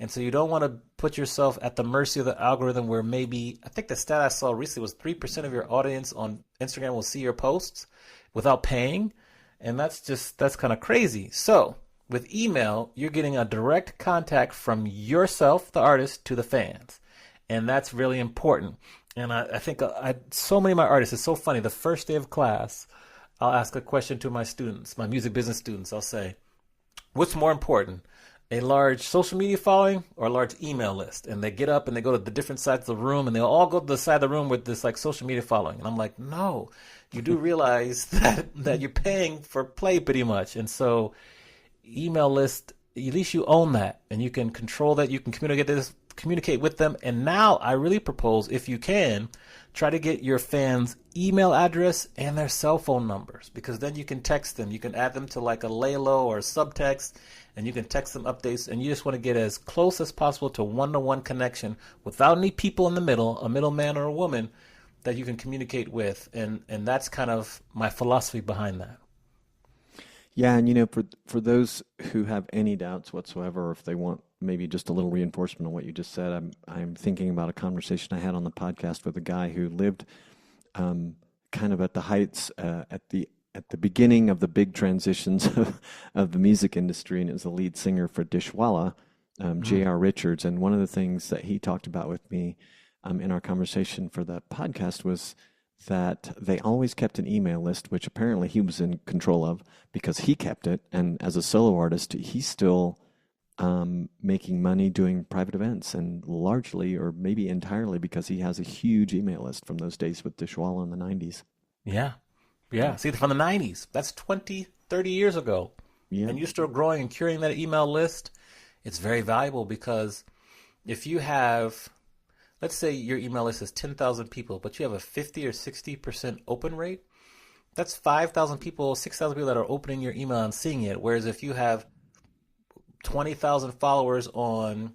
B: And so you don't want to put yourself at the mercy of the algorithm where maybe, I think the stat I saw recently was 3% of your audience on Instagram will see your posts without paying. And that's kind of crazy. So with email, you're getting a direct contact from yourself, the artist, to the fans. And that's really important. And I think so many of my artists, it's so funny. The first day of class, I'll ask a question to my students, my music business students. I'll say, what's more important, a large social media following or a large email list? And they get up and they go to the different sides of the room and they'll all go to the side of the room with this like social media following. And I'm like, no, you do realize that you're paying for play pretty much. And so email list, at least you own that and you can control that. You can communicate with them. And now I really propose, if you can, try to get your fans' email address and their cell phone numbers, because then you can text them. You can add them to like a lay-low or a subtext, and you can text them updates. And you just want to get as close as possible to one-to-one connection without any people in the middle, a middleman or a woman that you can communicate with. And that's kind of my philosophy behind that.
A: Yeah, and for those who have any doubts whatsoever, or if they want maybe just a little reinforcement on what you just said, I'm thinking about a conversation I had on the podcast with a guy who lived kind of at the heights at the beginning of the big transitions of the music industry, and is the lead singer for Dishwalla, J.R. Richards. And one of the things that he talked about with me in our conversation for the podcast was that they always kept an email list, which apparently he was in control of because he kept it. And as a solo artist, he's still making money doing private events, and largely or maybe entirely because he has a huge email list from those days with Dishwalla in the 90s.
B: Yeah. See, from the 90s. That's 20, 30 years ago. Yeah. And you're still growing and curing that email list. It's very valuable because if you have, let's say your email list is 10,000 people, but you have a 50 or 60% open rate, that's 5,000 people, 6,000 people that are opening your email and seeing it. Whereas if you have 20,000 followers on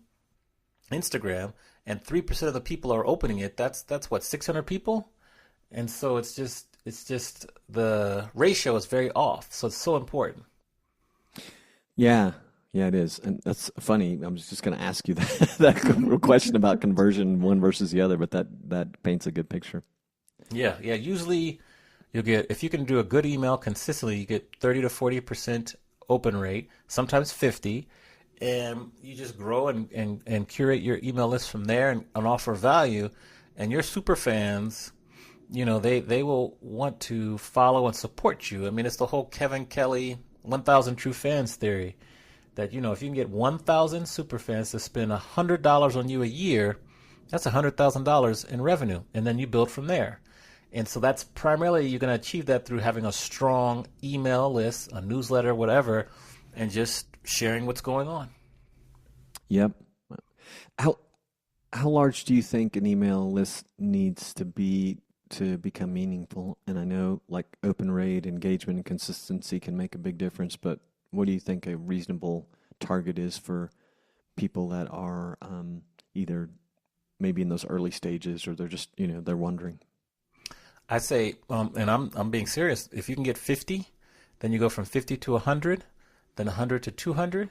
B: Instagram and 3% of the people are opening it, that's what, 600 people? And so it's just the ratio is very off. So it's so important. Yeah,
A: it is. And that's funny. I was just going to ask you that question about conversion, one versus the other, but that paints a good picture.
B: Yeah. Usually you'll get, if you can do a good email consistently, you get 30 to 40% open rate, sometimes 50, and you just grow and curate your email list from there and offer value. And your super fans, they will want to follow and support you. I mean, it's the whole Kevin Kelly 1,000 true fans theory that, if you can get 1,000 super fans to spend $100 on you a year, that's $100,000 in revenue. And then you build from there. And so that's primarily, you're going to achieve that through having a strong email list, a newsletter, whatever, and just sharing what's going on.
A: Yep. How large do you think an email list needs to be to become meaningful? And I know like open rate, engagement, and consistency can make a big difference, but what do you think a reasonable target is for people that are either maybe in those early stages, or they're just, they're wondering?
B: I say, and I'm being serious, if you can get 50, then you go from 50 to 100, then 100 to 200,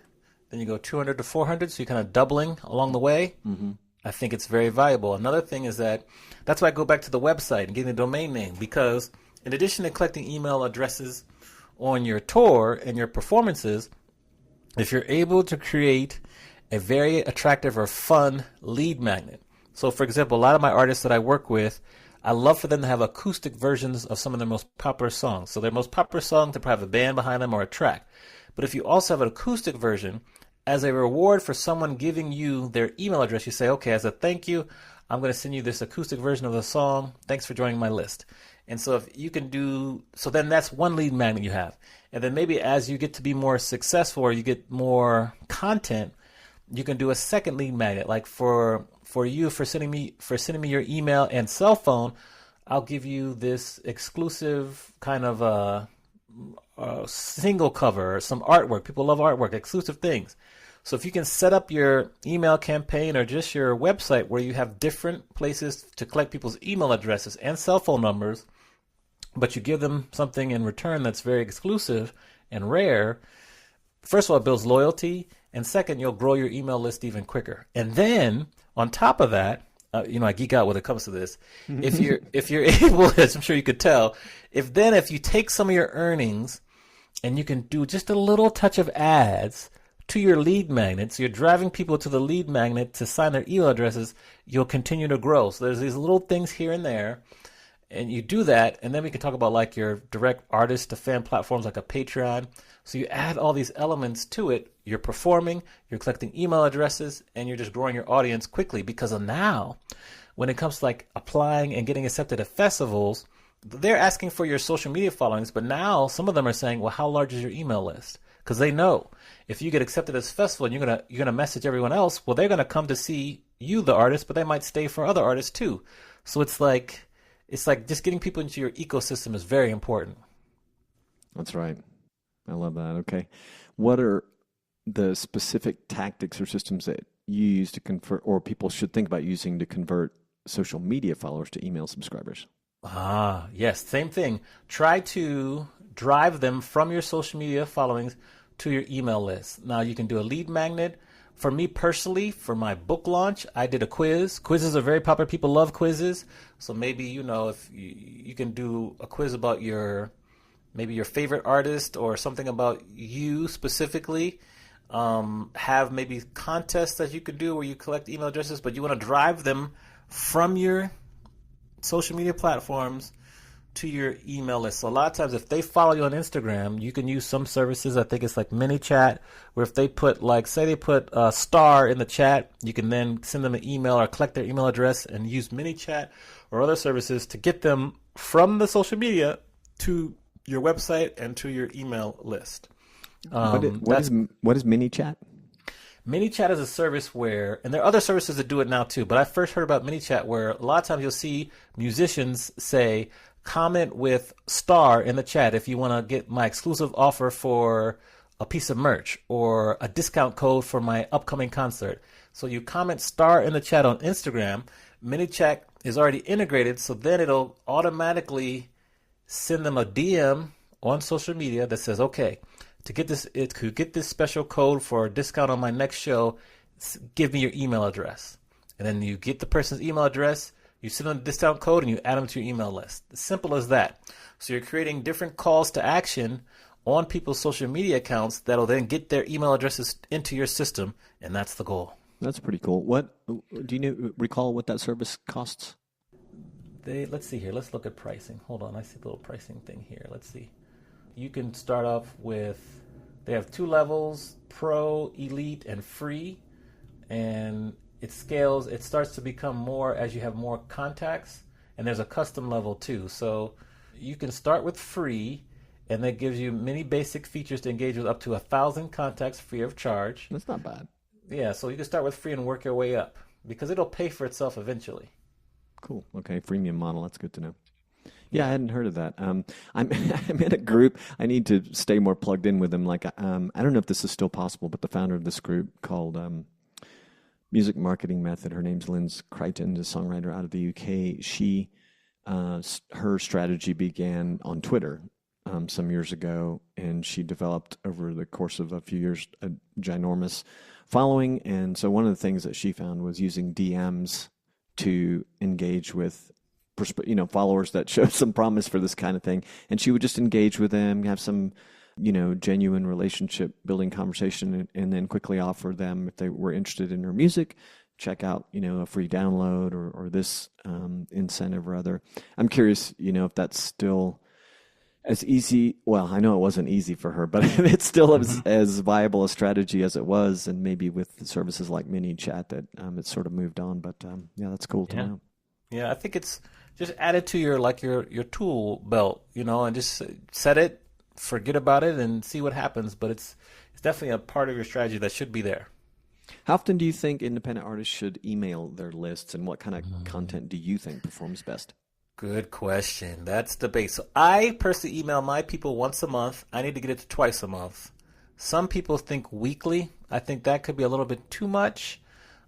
B: then you go 200 to 400, so you're kind of doubling along the way.
A: Mm-hmm.
B: I think it's very valuable. Another thing is that's why I go back to the website and getting the domain name, because in addition to collecting email addresses on your tour and your performances, if you're able to create a very attractive or fun lead magnet. So, for example, a lot of my artists that I work with, I love for them to have acoustic versions of some of their most popular songs. So their most popular song, they probably have a band behind them or a track. But if you also have an acoustic version, as a reward for someone giving you their email address, you say, okay, as a thank you, I'm going to send you this acoustic version of the song. Thanks for joining my list. And so if you can so then that's one lead magnet you have. And then maybe as you get to be more successful or you get more content, you can do a second lead magnet. Like for sending me your email and cell phone, I'll give you this exclusive kind of a single cover or some artwork. People love artwork, exclusive things. So if you can set up your email campaign or just your website where you have different places to collect people's email addresses and cell phone numbers, but you give them something in return that's very exclusive and rare, first of all, it builds loyalty, and second, you'll grow your email list even quicker. And then on top of that, I geek out when it comes to this. If you're able, as I'm sure you could tell, if you take some of your earnings and you can do just a little touch of ads to your lead magnet, so you're driving people to the lead magnet to sign their email addresses, you'll continue to grow. So there's these little things here and there, and you do that, and then we can talk about like your direct artist to fan platforms like a Patreon. So you add all these elements to it. You're performing, you're collecting email addresses, and you're just growing your audience quickly, because of now, when it comes to like applying and getting accepted at festivals, they're asking for your social media followings, but now some of them are saying, well, how large is your email list? Because they know if you get accepted at this festival and you're gonna message everyone else, well, they're gonna come to see you, the artist, but they might stay for other artists too. So it's like just getting people into your ecosystem is very important.
A: That's right. I love that. Okay. What are the specific tactics or systems that you use to convert, or people should think about using to convert social media followers to email subscribers?
B: Yes. Same thing. Try to drive them from your social media followings to your email list. Now, you can do a lead magnet. For me personally, for my book launch, I did a quiz. Quizzes are very popular. People love quizzes. So maybe, if you can do a quiz about maybe your favorite artist or something about you specifically. Have maybe contests that you could do where you collect email addresses, but you want to drive them from your social media platforms to your email list. So a lot of times if they follow you on Instagram, you can use some services. I think it's like ManyChat, where if they put say they put a star in the chat, you can then send them an email or collect their email address and use ManyChat or other services to get them from the social media to your website and to your email list.
A: What is ManyChat?
B: ManyChat is a service where, and there are other services that do it now too, but I first heard about ManyChat where a lot of times you'll see musicians say, comment with star in the chat if you want to get my exclusive offer for a piece of merch or a discount code for my upcoming concert. So you comment star in the chat on Instagram. ManyChat is already integrated, so then it'll automatically send them a DM on social media that says, okay, to get this special code for a discount on my next show, give me your email address. And then you get the person's email address, you send them the discount code, and you add them to your email list. As simple as that. So you're creating different calls to action on people's social media accounts that'll then get their email addresses into your system, and that's the goal.
A: That's pretty cool. What do you recall what that service costs?
B: Let's see here. Let's look at pricing. Hold on. I see the little pricing thing here. Let's see. You can start off with, they have 2 levels, Pro, Elite, and Free. And it scales. It starts to become more as you have more contacts. and there's a custom level too. So you can start with free, and that gives you many basic features to engage with up to 1,000 contacts free of charge.
A: That's not bad.
B: Yeah, so you can start with free and work your way up because it'll pay for itself eventually.
A: Cool. Okay, freemium model. That's good to know. Yeah, I hadn't heard of that. I'm I'm in a group. I need to stay more plugged in with them. Like, I don't know if this is still possible, but the founder of this group called Music Marketing Method. Her name's Linz Crichton, a songwriter out of the UK. She her strategy began on Twitter some years ago, and she developed over the course of a few years a ginormous following. And so one of the things that she found was using DMs to engage with followers that showed some promise for this kind of thing. And she would just engage with them, have some, genuine relationship building conversation, and then quickly offer them, if they were interested in her music, check out, a free download or this incentive or other. I'm curious, if that's still as easy. Well, I know it wasn't easy for her, but it's still as viable a strategy as it was. And maybe with services like MiniChat that it's sort of moved on. But yeah, that's cool to know.
B: Yeah, I think it's just add it to your tool belt, and just set it, forget about it, and see what happens. But it's definitely a part of your strategy that should be there.
A: How often do you think independent artists should email their lists, and what kind of content do you think performs best?
B: Good question. That's debate. So I personally email my people once a month. I need to get it to twice a month. Some people think weekly. I think that could be a little bit too much.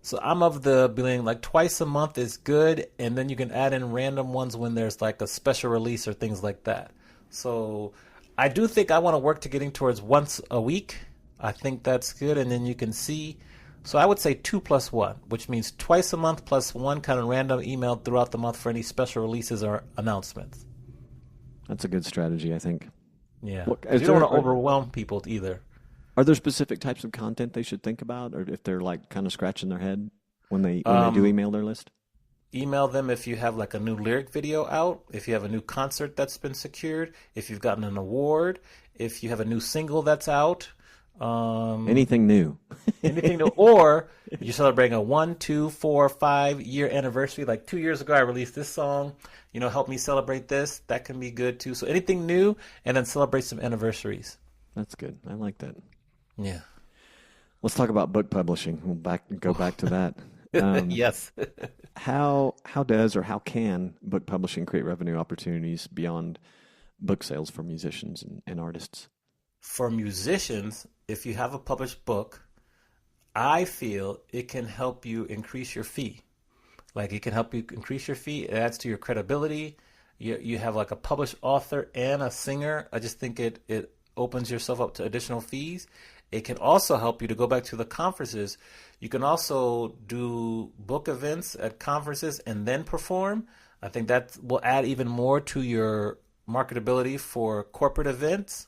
B: So I'm of the feeling like twice a month is good, and then you can add in random ones when there's like a special release or things like that. So I do think I want to work to getting towards once a week. I think that's good, and then you can see. So I would say 2 + 1, which means twice a month plus one kind of random email throughout the month for any special releases or announcements.
A: That's a good strategy, I think.
B: Yeah. You don't want to overwhelm people either.
A: Are there specific types of content they should think about, or if they're like kind of scratching their head when they do email their list?
B: Email them if you have like a new lyric video out, if you have a new concert that's been secured, if you've gotten an award, if you have a new single that's out.
A: Anything new.
B: Anything new. Or you're celebrating a 1, 2, 4, 5 year anniversary. Like 2 years ago, I released this song. Help me celebrate this. That can be good too. So anything new, and then celebrate some anniversaries.
A: That's good. I like that.
B: Yeah.
A: Let's talk about book publishing. We'll go back to that.
B: Yes.
A: How does or how can book publishing create revenue opportunities beyond book sales for musicians and artists?
B: For musicians, if you have a published book, I feel it can help you increase your fee. Like it can help you increase your fee. It adds to your credibility. You have like a published author and a singer. I just think it opens yourself up to additional fees. It can also help you to go back to the conferences. You can also do book events at conferences and then perform. I think that will add even more to your marketability for corporate events.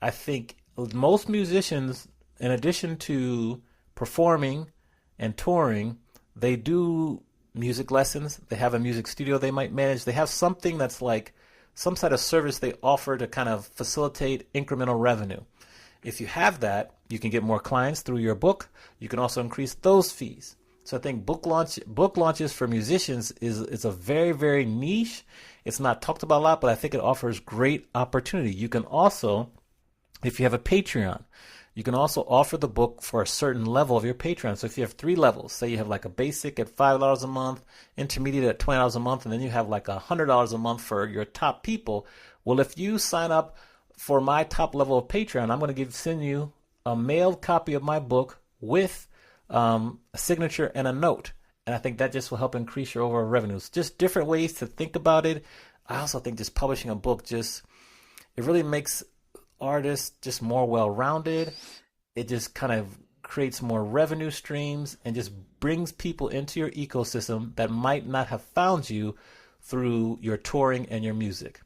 B: I think most musicians, in addition to performing and touring, they do music lessons. They have a music studio they might manage. They have something that's like some sort of service they offer to kind of facilitate incremental revenue. If you have that, you can get more clients through your book. You can also increase those fees. So I think book launches for musicians is a very, very niche. It's not talked about a lot, but I think it offers great opportunity. You can also, if you have a Patreon, you can also offer the book for a certain level of your Patreon. So if you have 3 levels, say you have like a basic at $5 a month, intermediate at $20 a month, and then you have like $100 a month for your top people. Well, if you sign up for my top level of Patreon, I'm going to send you a mailed copy of my book with a signature and a note. And I think that just will help increase your overall revenues. Just different ways to think about it. I also think just publishing a book it really makes artists just more well-rounded. It just kind of creates more revenue streams and just brings people into your ecosystem that might not have found you through your touring and your music.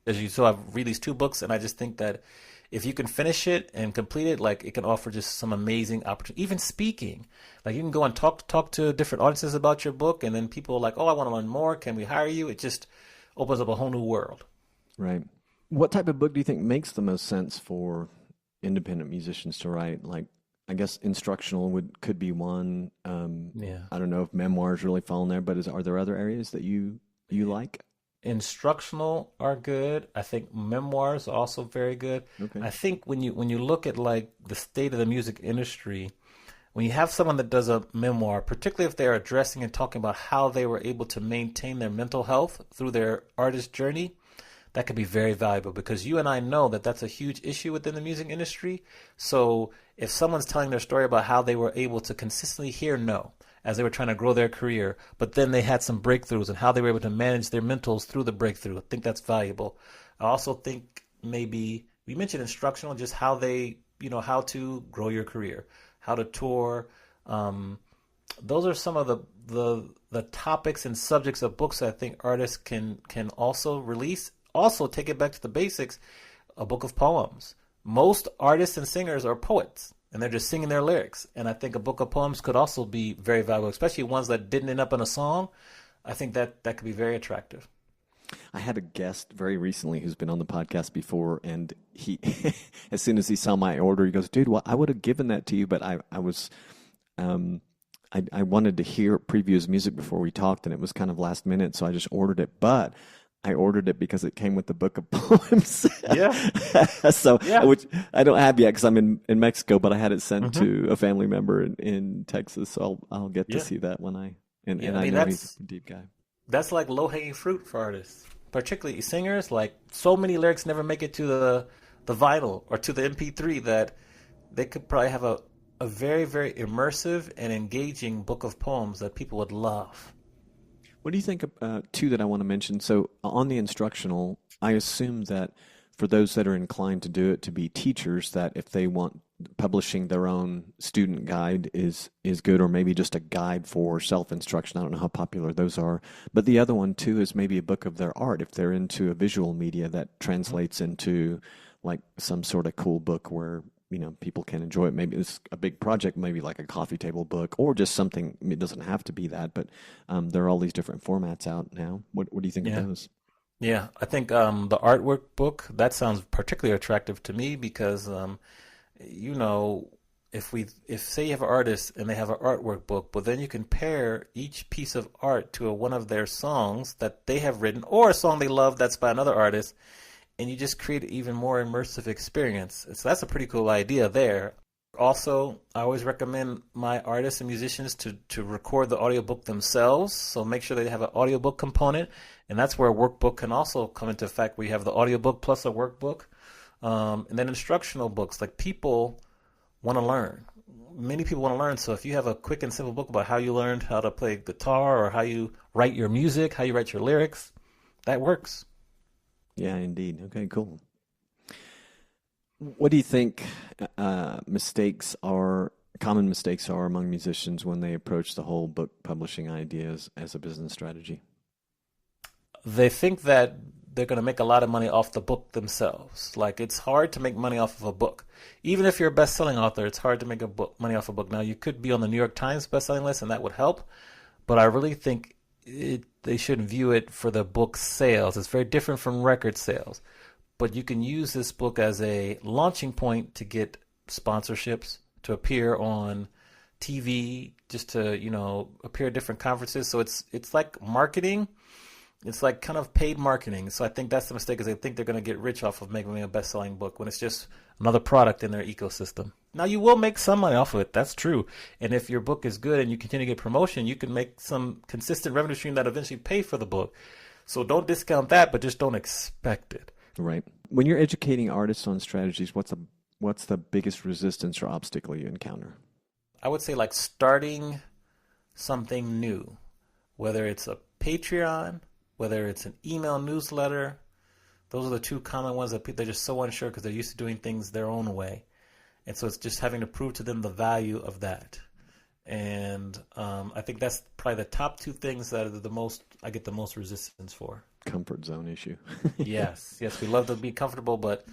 B: As you saw, I've released 2 books, and I just think that if you can finish it and complete it, like it can offer just some amazing opportunity. Even speaking, like you can go and talk to different audiences about your book, and then people are like, "Oh, I want to learn more. Can we hire you?" It just opens up a whole new world.
A: Right. What type of book do you think makes the most sense for independent musicians to write? Like, I guess instructional could be one.
B: Yeah.
A: I don't know if memoirs really fall in there, but are there other areas that you you like?
B: Instructional are good. I think memoirs are also very good.
A: Okay.
B: I think when you look at like the state of the music industry, when you have someone that does a memoir, particularly if they're addressing and talking about how they were able to maintain their mental health through their artist journey, that could be very valuable because you and I know that that's a huge issue within the music industry. So if someone's telling their story about how they were able to consistently hear no as they were trying to grow their career, but then they had some breakthroughs and how they were able to manage their mentals through the breakthrough, I think that's valuable. I also think maybe we mentioned instructional, just how they, how to grow your career, how to tour. Those are some of the topics and subjects of books that I think artists can also release. Also, take it back to the basics, a book of poems. Most artists and singers are poets, and they're just singing their lyrics. And I think a book of poems could also be very valuable, especially ones that didn't end up in a song. I think that could be very attractive.
A: I had a guest very recently who's been on the podcast before, and he, as soon as he saw my order, he goes, "Dude, well, I would have given that to you, but I wanted to hear preview his music before we talked, and it was kind of last minute, so I just ordered it. But I ordered it because it came with the book of poems."
B: Yeah.
A: Which I don't have yet because I'm in Mexico, but I had it sent to a family member in Texas, so I'll get to see that when I know he's a deep guy.
B: That's like low-hanging fruit for artists, particularly singers. Like so many lyrics never make it to the vinyl or to the MP3 that they could probably have a very, very immersive and engaging book of poems that people would love.
A: What do you think of two that I want to mention? So on the instructional, I assume that for those that are inclined to do it, to be teachers, that if they want publishing their own student guide is good, or maybe just a guide for self-instruction. I don't know how popular those are. But the other one, too, is maybe a book of their art, if they're into a visual media that translates into like some sort of cool book where people can enjoy it. Maybe it's a big project, maybe like a coffee table book, or just something. It doesn't have to be that, but there are all these different formats out now. What do you think of those?
B: Yeah, I think the artwork book, that sounds particularly attractive to me because, if say you have an artist and they have an artwork book, but then you can pair each piece of art to one of their songs that they have written or a song they love that's by another artist, and you just create an even more immersive experience. So that's a pretty cool idea there. Also, I always recommend my artists and musicians to record the audiobook themselves. So make sure they have an audiobook component. And that's where a workbook can also come into effect, where you have the audiobook plus a workbook. And then instructional books, like people want to learn. Many people want to learn. So if you have a quick and simple book about how you learned how to play guitar or how you write your music, how you write your lyrics, that works.
A: Yeah, indeed. Okay, cool. What do you think common mistakes are among musicians when they approach the whole book publishing ideas as a business strategy?
B: They think that they're going to make a lot of money off the book themselves. Like, it's hard to make money off of a book. Even if you're a best-selling author, it's hard to make money off a book. Now, you could be on the New York Times best-selling list, and that would help. But I really think they shouldn't view it for the book sales. It's very different from record sales. But you can use this book as a launching point to get sponsorships, to appear on TV, just to, appear at different conferences. So it's like marketing. It's like kind of paid marketing. So I think that's the mistake, is they think they're going to get rich off of making a best-selling book when it's just another product in their ecosystem. Now, you will make some money off of it. That's true. And if your book is good and you continue to get promotion, you can make some consistent revenue stream that eventually pay for the book. So don't discount that, but just don't expect it.
A: Right. When you're educating artists on strategies, what's the biggest resistance or obstacle you encounter?
B: I would say like starting something new, whether it's a Patreon, whether it's an email newsletter. Those are the two common ones that they're just so unsure because they're used to doing things their own way. And so it's just having to prove to them the value of that. And I think that's probably the top two things that are I get the most resistance for.
A: Comfort zone issue.
B: Yes, we love to be comfortable, but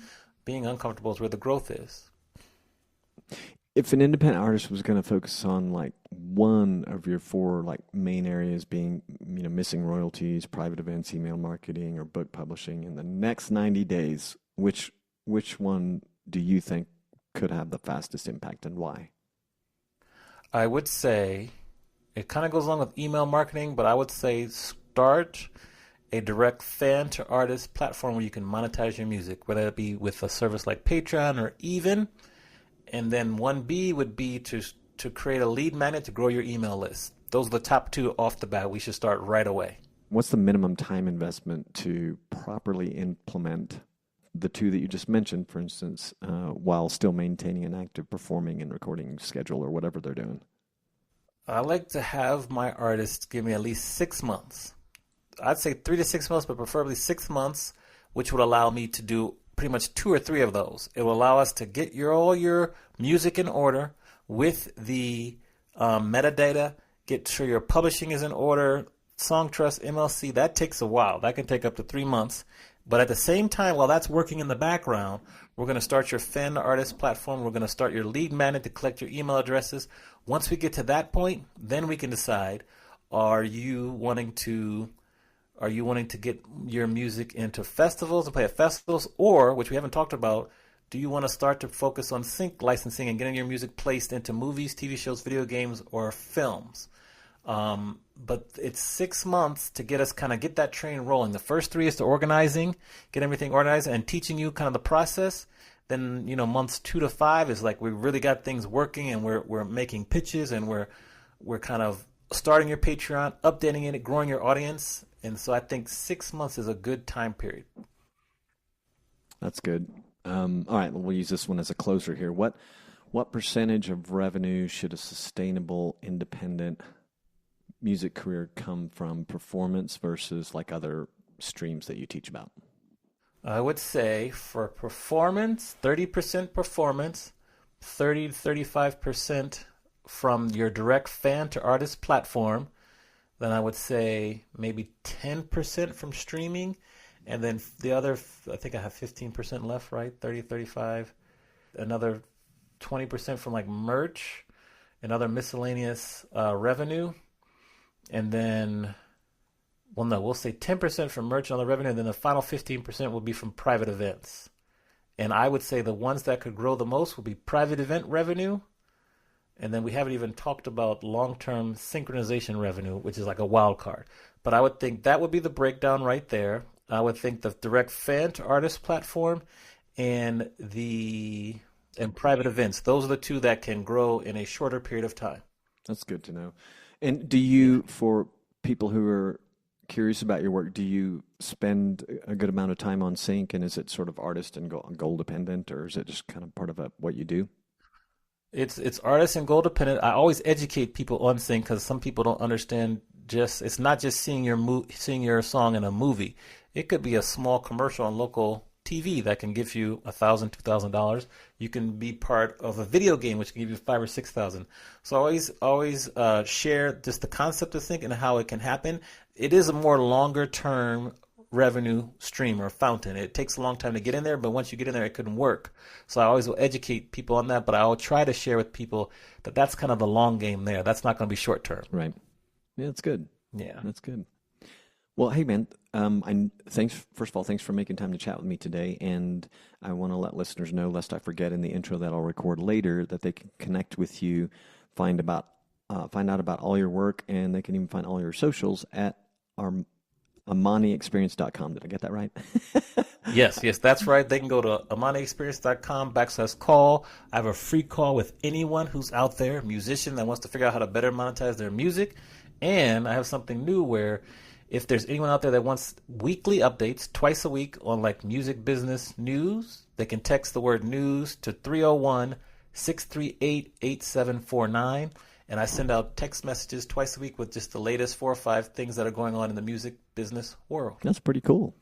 B: being uncomfortable is where the growth is.
A: If an independent artist was going to focus on like one of your four like main areas, being missing royalties, private events, email marketing, or book publishing, in the next 90 days, which one do you think could have the fastest impact, and why?
B: I would say it kind of goes along with email marketing, but I would say start a direct fan to artist platform where you can monetize your music, whether it be with a service like Patreon or Even. And then 1B would be to create a lead magnet to grow your email list. Those are the top two off the bat. We should start right away.
A: What's the minimum time investment to properly implement the two that you just mentioned, for instance, while still maintaining an active performing and recording schedule or whatever they're doing?
B: I like to have my artists give me at least 6 months. I'd say 3 to 6 months, but preferably 6 months, which would allow me to do pretty much 2 or 3 of those. It will allow us to get all your music in order with the metadata, get sure your publishing is in order, Song Trust, MLC. That takes a while. That can take up to 3 months. But at the same time, while that's working in the background, we're going to start your fan to artist platform. We're going to start your lead magnet to collect your email addresses. Once we get to that point, then we can decide, are you wanting to get your music into festivals and play at festivals, or, which we haven't talked about, do you want to start to focus on sync licensing and getting your music placed into movies, TV shows, video games, or films? But it's 6 months to get us get that train rolling. The first 3 is to organizing, get everything organized and teaching you kind of the process. Then, months 2 to 5 is like we really got things working and we're making pitches and we're kind of starting your Patreon, updating it, growing your audience. And so I think 6 months is a good time period.
A: That's good. All right, we'll use this one as a closer here. What percentage of revenue should a sustainable, independent music career come from performance versus like other streams that you teach about?
B: I would say for performance, 30% performance, 30 to 35% from your direct fan to artist platform. Then I would say maybe 10% from streaming. And then the other, I think I have 15% left, right? 30, 35. Another 20% from like merch and other miscellaneous revenue. And then, we'll say 10% from merch and other revenue. And then the final 15% will be from private events. And I would say the ones that could grow the most will be private event revenue. And then we haven't even talked about long-term synchronization revenue, which is like a wild card. But I would think that would be the breakdown right there. I would think the direct fan to artist platform and private events. Those are the two that can grow in a shorter period of time.
A: That's good to know. And do you, for people who are curious about your work, do you spend a good amount of time on sync? And is it sort of artist and goal dependent, or is it just kind of part of what you do?
B: It's artist and goal dependent. I always educate people on sync because some people don't understand. It's not just seeing your song in a movie. It could be a small commercial on local TV that can give you $1,000, $2,000. You can be part of a video game which can give you $5,000 or $6,000. So always share just the concept of sync and how it can happen. It is a more longer term revenue stream or fountain. It takes a long time to get in there, but once you get in there, it couldn't work. So I always will educate people on that, but I will try to share with people that that's kind of the long game there. That's not going to be short term.
A: Right. Yeah, that's good.
B: Yeah,
A: that's good. Well, hey, man, first of all, thanks for making time to chat with me today. And I want to let listeners know, lest I forget in the intro that I'll record later, that they can connect with you, find out about all your work, and they can even find all your socials at our AmaniExperience.com. Did I get that right?
B: Yes, that's right. They can go to AmaniExperience.com/call. I have a free call with anyone who's out there, musician that wants to figure out how to better monetize their music. And I have something new where if there's anyone out there that wants weekly updates, twice a week on like music business news, they can text the word news to 301-638-8749. And I send out text messages twice a week with just the latest 4 or 5 things that are going on in the music business world.
A: That's pretty cool.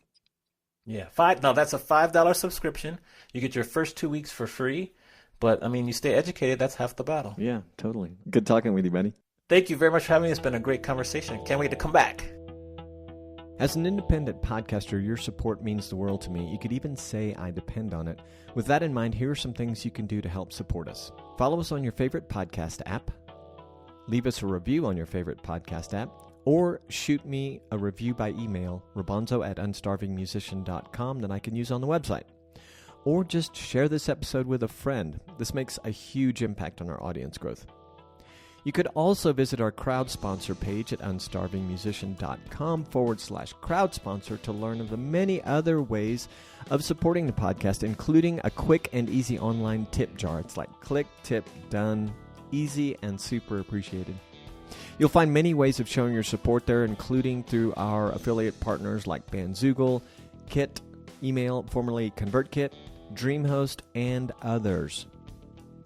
B: Yeah. That's a $5 subscription. You get your first 2 weeks for free. But, I mean, you stay educated. That's half the battle.
A: Yeah, totally. Good talking with you, buddy.
B: Thank you very much for having me. It's been a great conversation. Can't wait to come back.
A: As an independent podcaster, your support means the world to me. You could even say I depend on it. With that in mind, here are some things you can do to help support us. Follow us on your favorite podcast app. Leave us a review on your favorite podcast app. Or shoot me a review by email, robonzo@unstarvingmusician.com, that I can use on the website. Or just share this episode with a friend. This makes a huge impact on our audience growth. You could also visit our crowd sponsor page at unstarvingmusician.com/crowd sponsor to learn of the many other ways of supporting the podcast, including a quick and easy online tip jar. It's like click, tip, done, easy, and super appreciated. You'll find many ways of showing your support there, including through our affiliate partners like Bandzoogle, Kit, Email, formerly ConvertKit, DreamHost, and others.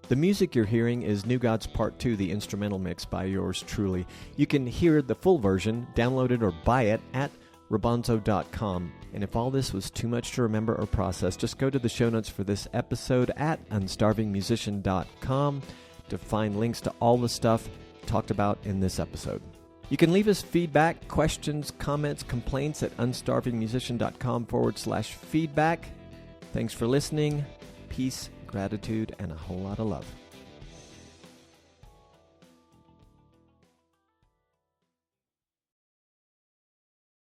A: The music you're hearing is New Gods Part 2, the instrumental mix by yours truly. You can hear the full version, download it, or buy it at robonzo.com. And if all this was too much to remember or process, just go to the show notes for this episode at unstarvingmusician.com to find links to all the stuff talked about in this episode. You can leave us feedback, questions, comments, complaints at unstarvingmusician.com/feedback. Thanks for listening. Peace, gratitude, and a whole lot of love.